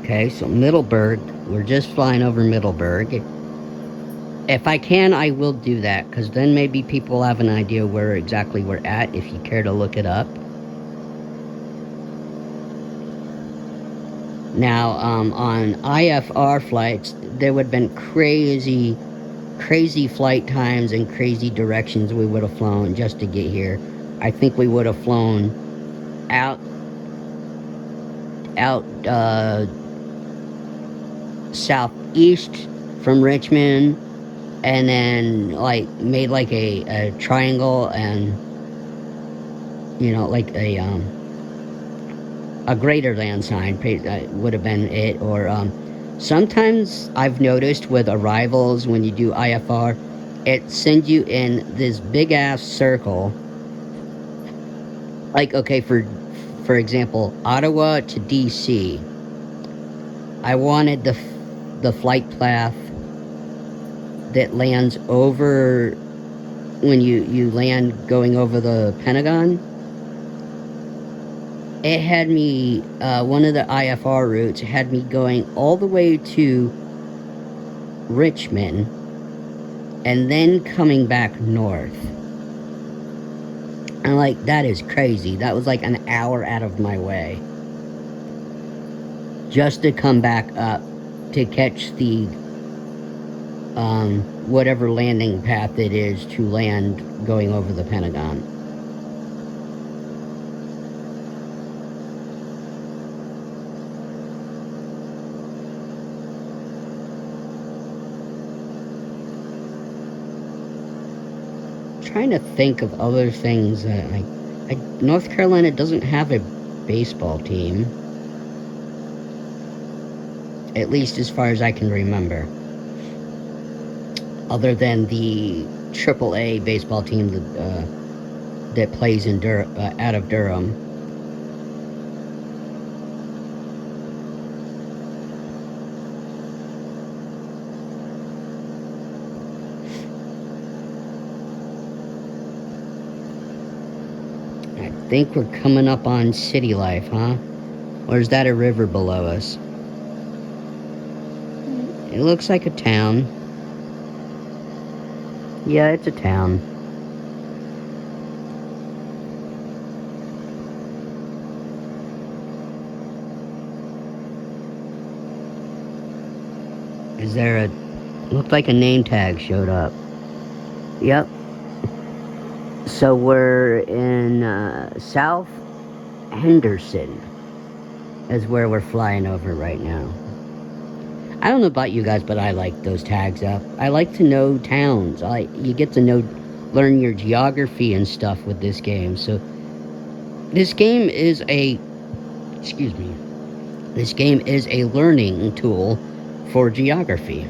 Okay, so Middleburg, we're just flying over Middleburg. If I can, I will do that, because then maybe people have an idea where exactly we're at, if you care to look it up. Now, on IFR flights, there would have been crazy flight times and crazy directions we would have flown just to get here. I think we would have flown out southeast from Richmond, and then like made like a triangle, and like a greater than sign would have been it. Or sometimes I've noticed with arrivals, when you do IFR, it sends you in this big ass circle. Like, okay, for example, Ottawa to DC, I wanted the flight path that lands over, when you land going over the Pentagon. It had me, one of the IFR routes had me going all the way to Richmond and then coming back north. And like, that is crazy. That was like an hour out of my way just to come back up to catch the whatever landing path it is to land going over the Pentagon. Trying to think of other things that North Carolina doesn't have a baseball team, at least as far as I can remember, other than the AAA baseball team that plays in out of Durham. I think we're coming up on City Life, huh? Or is that a river below us? It looks like a town. Yeah, it's a town. Is there a... Looked like a name tag showed up. Yep. So we're in South Henderson is where we're flying over right now. I don't know about you guys, but I like those tags up. I like to know towns. You get to learn your geography and stuff with this game. So this game is a... Excuse me. This game is a learning tool for geography.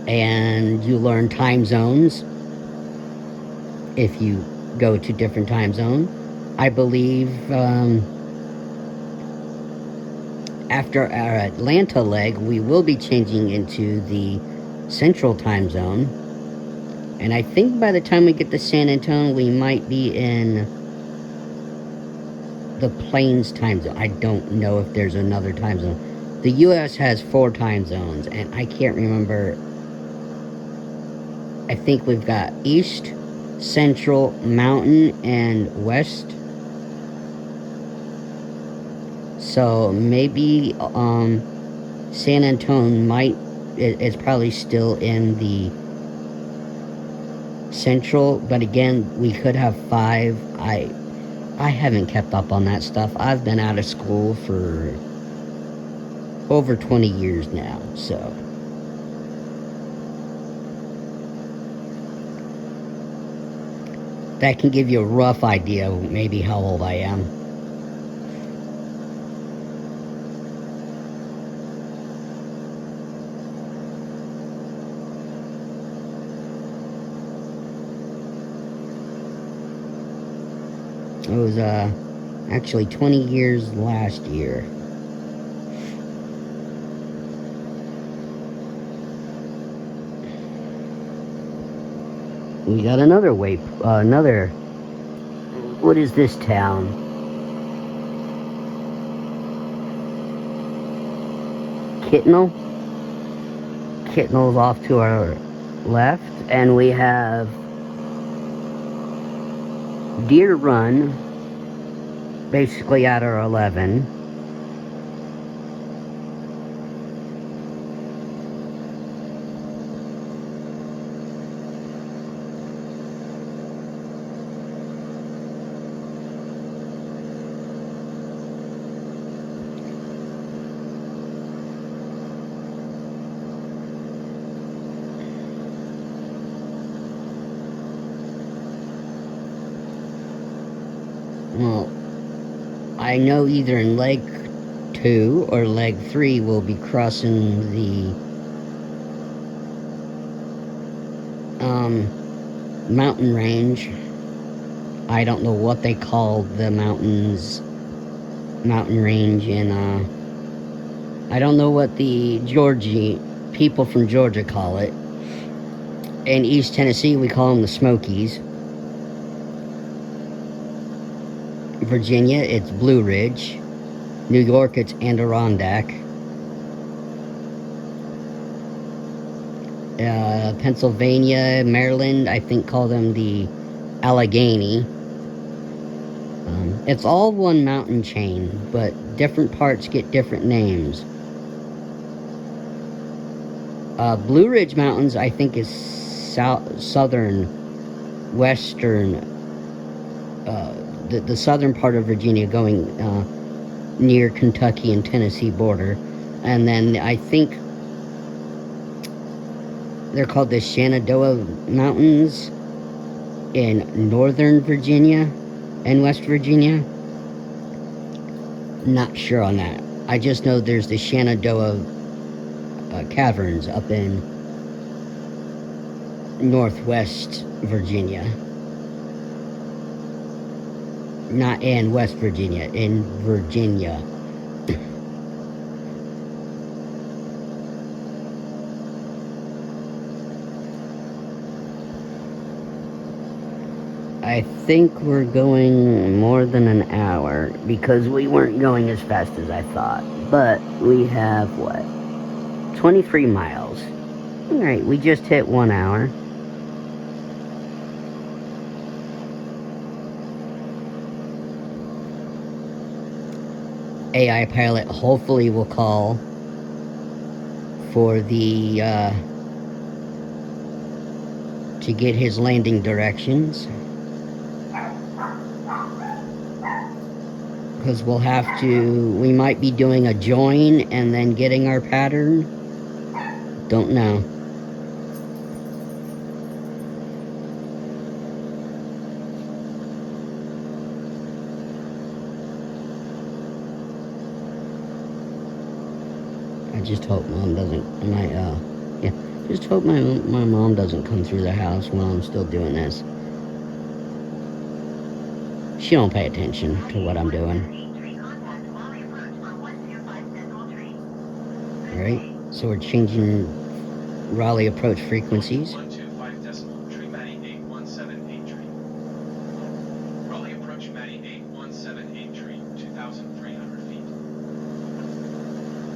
And you learn time zones if you go to different time zone. I believe after our Atlanta leg, we will be changing into the central time zone. And I think by the time we get to San Antonio, we might be in the Plains time zone. I don't know if there's another time zone. The U.S. has 4 time zones, and I can't remember. I think we've got East, Central, Mountain, and West. So maybe San Antonio is probably still in the Central, but again, we could have 5. I haven't kept up on that stuff. I've been out of school for over 20 years now, so... That can give you a rough idea of maybe how old I am. It was actually 20 years last year. We got another what is this town? Kitnell? Kitnell's off to our left, and we have Deer Run, basically at our 11. Well, I know either in leg 2 or leg 3 we'll be crossing the mountain range. I don't know what they call the mountain range in I don't know what the people from Georgia call it. In East Tennessee we call them the Smokies. Virginia, it's Blue Ridge. New York, it's Adirondack. Pennsylvania, Maryland, I think call them the Allegheny. It's all one mountain chain, but different parts get different names. Blue Ridge Mountains, I think, is western, the southern part of Virginia going near Kentucky and Tennessee border. And then I think they're called the Shenandoah Mountains in northern Virginia and West Virginia. Not sure on that. I just know there's the Shenandoah Caverns up in northwest Virginia. Not in West Virginia, in Virginia. I think we're going more than an hour because we weren't going as fast as I thought. But we have, what, 23 miles. Alright, we just hit 1 hour. AI pilot hopefully will call for the, to get his landing directions. Because we'll have to, we might be doing a join and then getting our pattern. Don't know. I just hope mom doesn't, just hope my mom doesn't come through the house while I'm still doing this. She don't pay attention to what I'm doing. Alright, so we're changing Raleigh approach frequencies. 125 decimal, tree Matty 8178 tree. Raleigh approach Matty 8178 tree, 2,300 feet.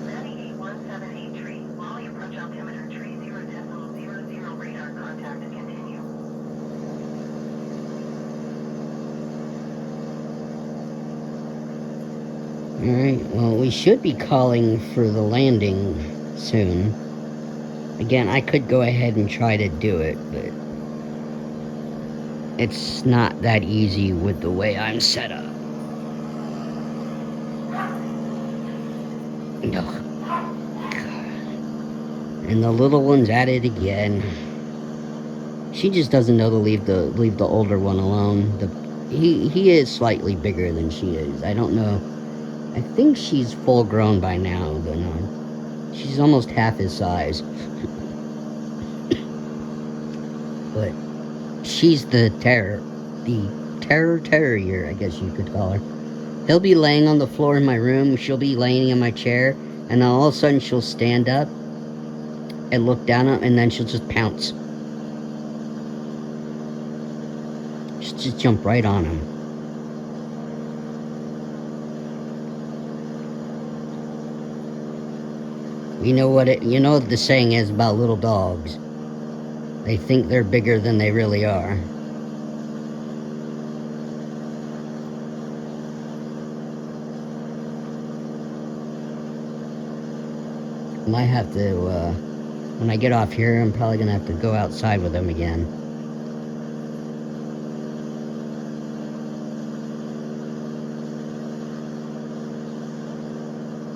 Matty 8178 tree, Raleigh approach altimeter tree 0.00 radar contact continue. Alright, well, we should be calling for the landing soon. Again, I could go ahead and try to do it, but it's not that easy with the way I'm set up. Ugh. And the little one's at it again. She just doesn't know to leave the older one alone. He is slightly bigger than she is. I don't know. I think she's full grown by now, but she's almost half his size. But she's the terror terrier, I guess you could call her. He'll be laying on the floor in my room. She'll be laying in my chair, and then all of a sudden she'll stand up and look down at him, and then she'll just pounce. She'll just jump right on him. You know what the saying is about little dogs. They think they're bigger than they really are. Might have to, when I get off here, I'm probably gonna have to go outside with them again.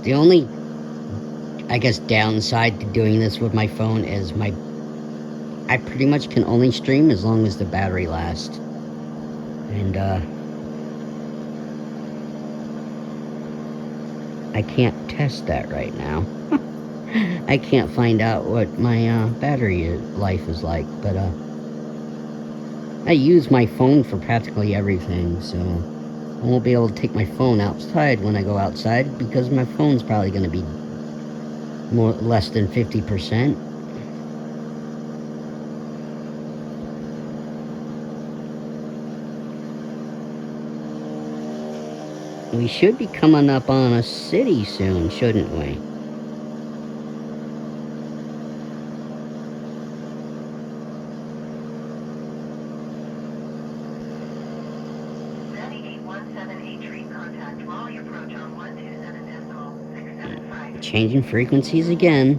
The only, I guess, downside to doing this with my phone is I pretty much can only stream as long as the battery lasts. And, I can't test that right now. I can't find out what my battery life is like, but I use my phone for practically everything, so I won't be able to take my phone outside when I go outside because my phone's probably going to be less than 50%. We should be coming up on a city soon, shouldn't we? Changing frequencies again.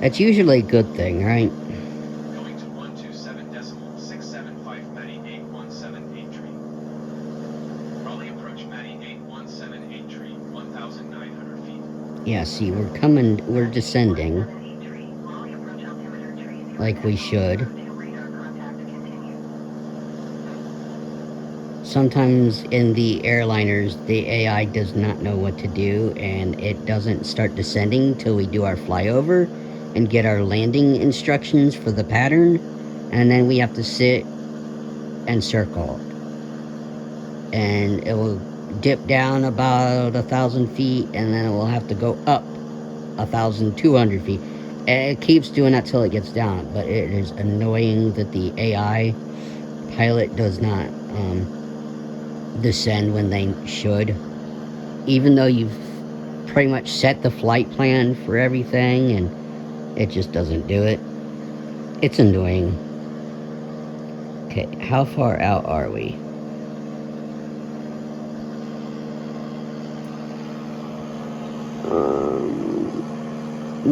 That's usually a good thing, right? Going to 127 decimal, 675 Matty 8178 tree. Raleigh approach Matty 8178 tree, 1,900 feet. Yeah, see, we're descending. Like we should. Sometimes in the airliners, the AI does not know what to do, and it doesn't start descending till we do our flyover and get our landing instructions for the pattern, and then we have to sit and circle. And it will dip down about 1,000 feet, and then it will have to go up 1,200 feet. And it keeps doing that till it gets down, but it is annoying that the AI pilot does not descend when they should. Even though you've pretty much set the flight plan for everything and it just doesn't do it. It's annoying. Okay, how far out are we?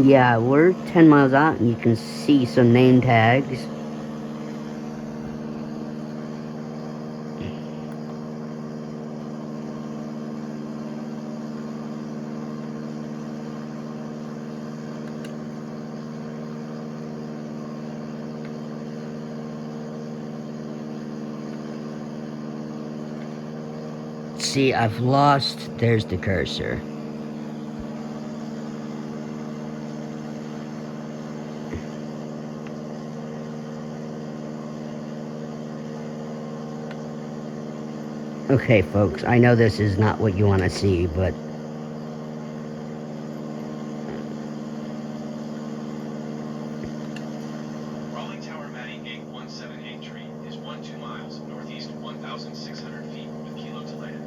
Yeah, we're 10 miles out and you can see some name tags. See, I've lost, there's the cursor. Okay, folks, I know this is not what you want to see, but Raleigh Tower Matty 8178 tree is 12 miles northeast 1,600 feet with Kilo to land.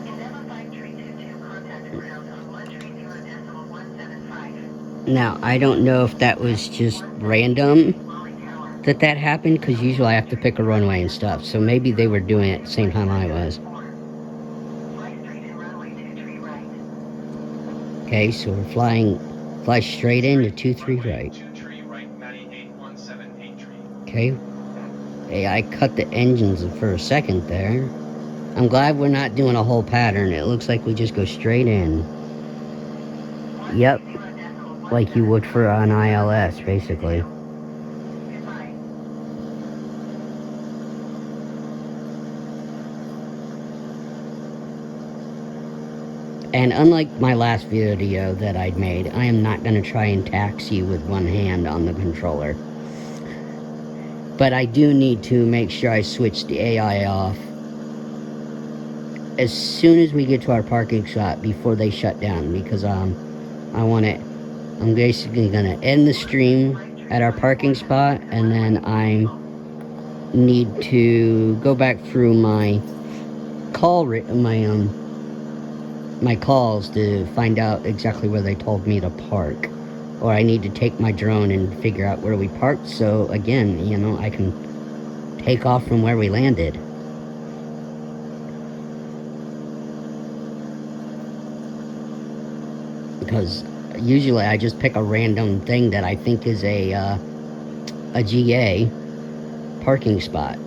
Endeavor 5322, contact ground on 130.175. now I don't know if that was just random Raleigh Tower. that happened, because usually I have to pick a runway and stuff, so maybe they were doing it at the same time I was. Fly straight in runway 23 right. Okay, so we're fly straight into 23 right. 23 right Matty 8178 tree. Okay. Hey, I cut the engines for a second there. I'm glad we're not doing a whole pattern. It looks like we just go straight in. Yep. Like you would for an ILS, basically. Goodbye. And unlike my last video that I'd made, I am not going to try and taxi with one hand on the controller. But I do need to make sure I switch the AI off as soon as we get to our parking spot before they shut down, because I'm basically going to end the stream at our parking spot, and then I need to go back through my my calls to find out exactly where they told me to park, or I need to take my drone and figure out where we parked, so again, you know, I can take off from where we landed. Because usually I just pick a random thing that I think is a GA parking spot,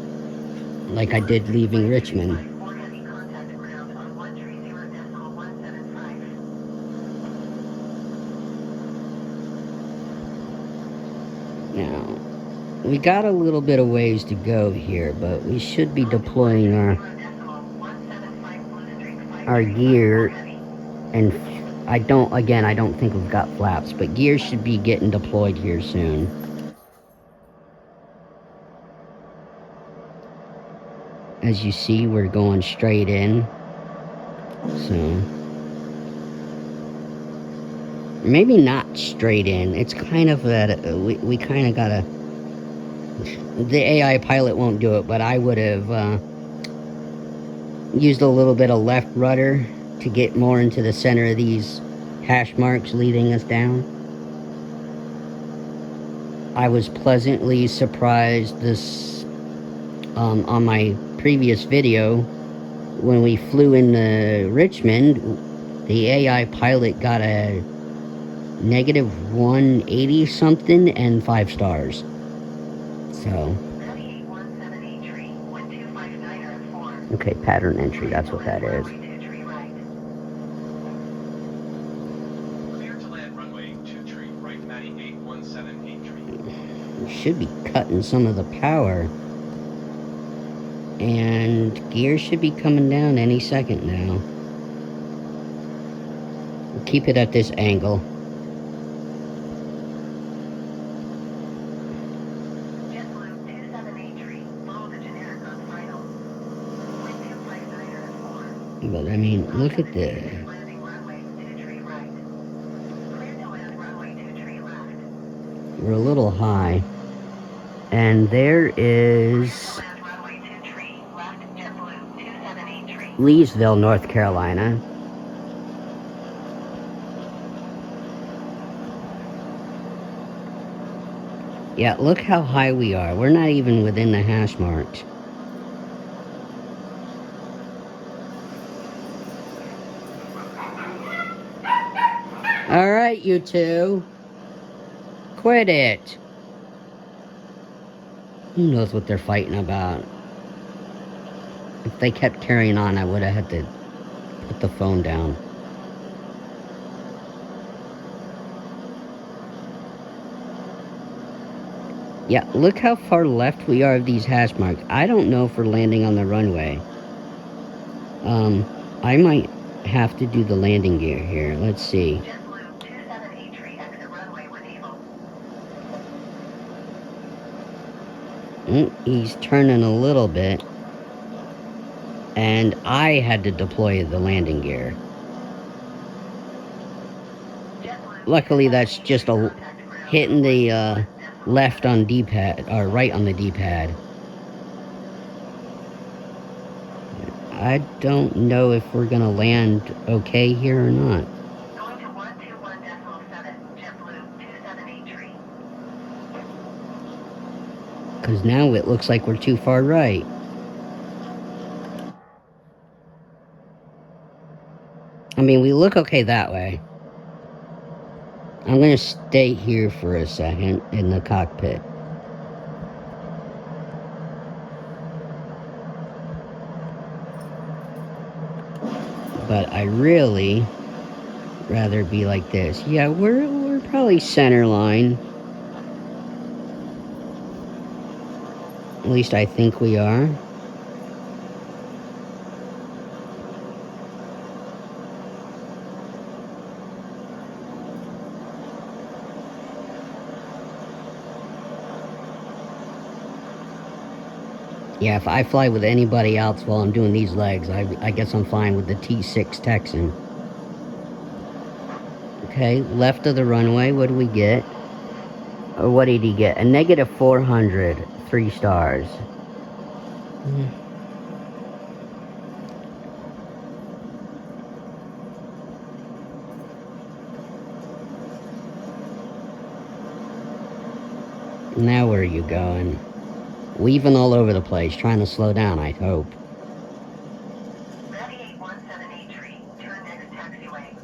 like I did leaving Richmond. Heavy contact ground on 130.175. Now, we got a little bit of ways to go here, but we should be deploying our gear, and I don't think we've got flaps, but gear should be getting deployed here soon. As you see, we're going straight in, so maybe not straight in. It's kind of that we kind of gotta. The AI pilot won't do it, but I would have used a little bit of left rudder to get more into the center of these hash marks leading us down. I was pleasantly surprised this on my previous video when we flew into Richmond. The AI pilot got a negative 180 something and 5 stars. So, okay, pattern entry, that's what that is. Clear to land runway 23 right Matty 8178 tree. We should be cutting some of the power. And gear should be coming down any second now. We'll keep it at this angle. But I mean, look at this. We're a little high. And there is Land runway 23, left JetBlue 278 Leesville, North Carolina. Yeah, look how high we are. We're not even within the hash marks. Alright, you two. Quit it. Who knows what they're fighting about? If they kept carrying on, I would have had to put the phone down. Yeah, look how far left we are of these hash marks. I don't know if we're landing on the runway. I might have to do the landing gear here. Let's see. JetBlue 278 exit runway when able. He's turning a little bit. And I had to deploy the landing gear. Luckily, that's just a hitting the left on D-pad, or right on the D-pad. I don't know if we're gonna land okay here or not. Going to 121.7, JetBlue 278. Because now it looks like we're too far right. I mean, we look okay that way. I'm gonna stay here for a second in the cockpit. But I really rather be like this. Yeah, we're probably center line. At least I think we are. Yeah, if I fly with anybody else while I'm doing these legs, I guess I'm fine with the T6 Texan. Okay, left of the runway, what do we get? Or what did he get? A negative 400, 3 stars. Now where are you going? Weaving all over the place, trying to slow down, I hope. Ready 8178, turn next taxiway.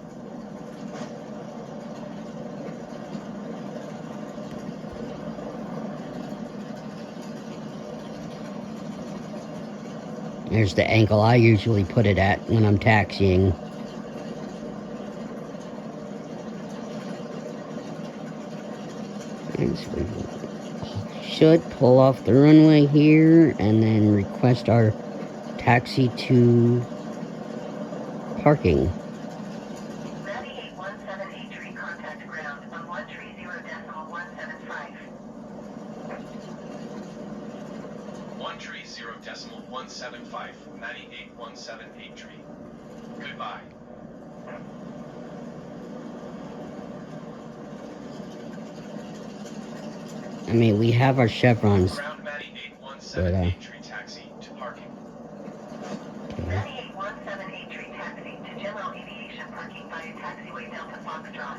There's the angle I usually put it at when I'm taxiing. Should pull off the runway here and then request our taxi to parking. Ready 8178, contact ground on 130.175. 130.175, 98.178. Goodbye. I mean, we have our chevrons. Ground Matty 8178 taxi to parking. Ready 8178 taxi to general aviation parking via taxiway Delta Foxtrot.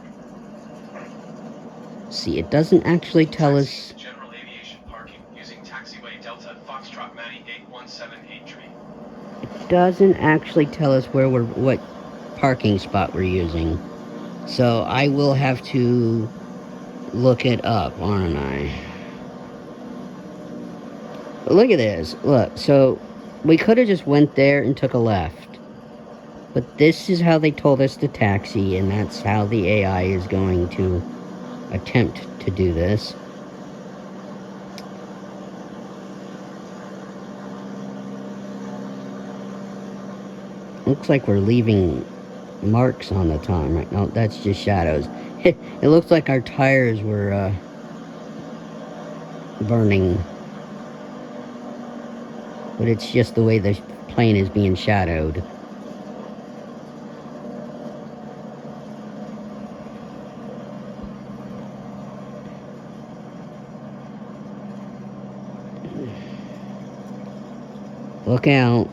See, it doesn't actually tell Taxi us. to general aviation parking using taxiway Delta Foxtrot Matty 8178. It doesn't actually tell us what parking spot we're using. So I will have to look it up, aren't I? But look at this. Look, so we could have just went there and took a left. But this is how they told us to taxi, and that's how the AI is going to attempt to do this. Looks like we're leaving marks on the time right now. That's just shadows. It looks like our tires were burning. But it's just the way the plane is being shadowed. Look out.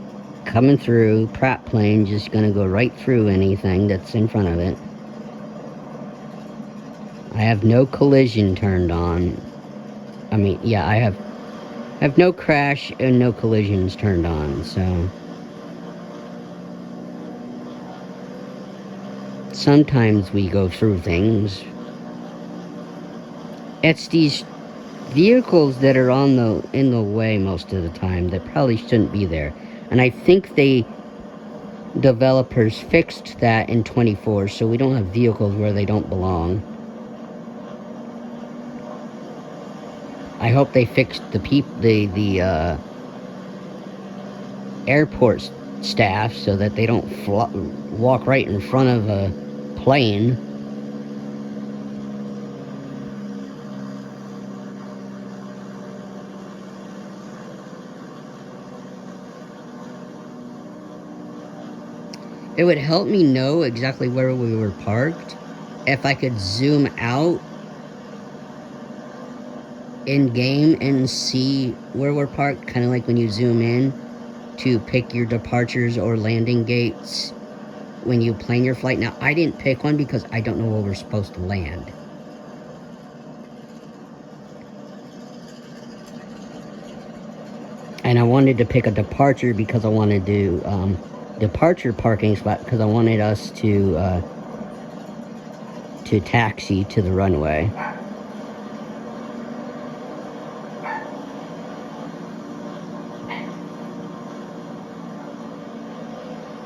Coming through. Pratt plane just gonna go right through anything that's in front of it. I have no collision turned on. I mean, yeah, I have no crash and no collisions turned on, so... Sometimes we go through things. It's these vehicles that are in the way most of the time that probably shouldn't be there. And I think developers fixed that in 24, so we don't have vehicles where they don't belong. I hope they fixed the airport staff so that they don't walk right in front of a plane. It would help me know exactly where we were parked if I could zoom out in game and see where we're parked, kind of like when you zoom in to pick your departures or landing gates when you plan your flight. Now, I didn't pick one because I don't know where we're supposed to land. And I wanted to pick a departure because I wanted to departure parking spot because I wanted us to taxi to the runway.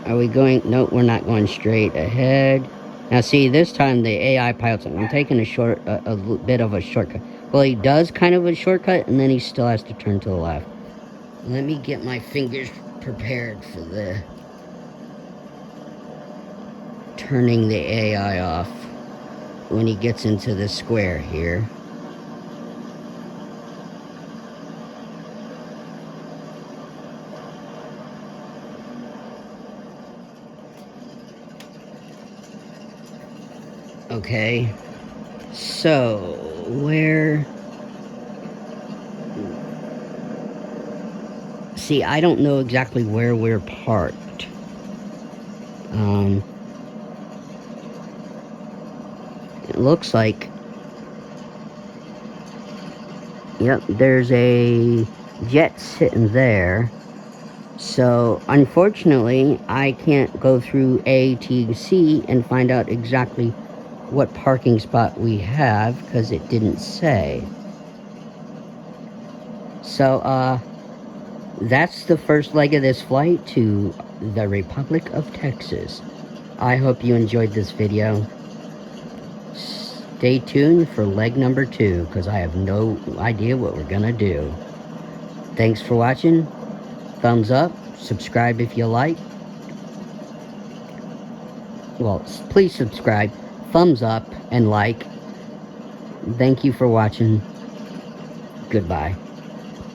Are we going? Nope, we're not going straight ahead. Now see, this time the AI pilot's, I'm taking a bit of a shortcut. Well, he does kind of a shortcut, and then he still has to turn to the left. Let me get my fingers prepared for the turning the AI off when he gets into the square here. Okay, so where... See, I don't know exactly where we're parked. It looks like... Yep, there's a jet sitting there. So, unfortunately, I can't go through A, T, C and find out exactly what parking spot we have, because it didn't say. So, that's the first leg of this flight to the Republic of Texas. I hope you enjoyed this video. Stay tuned for leg number 2, because I have no idea what we're gonna do. Thanks for watching. Thumbs up. Subscribe if you like. Well, please subscribe. Thumbs up and like. Thank you for watching. Goodbye.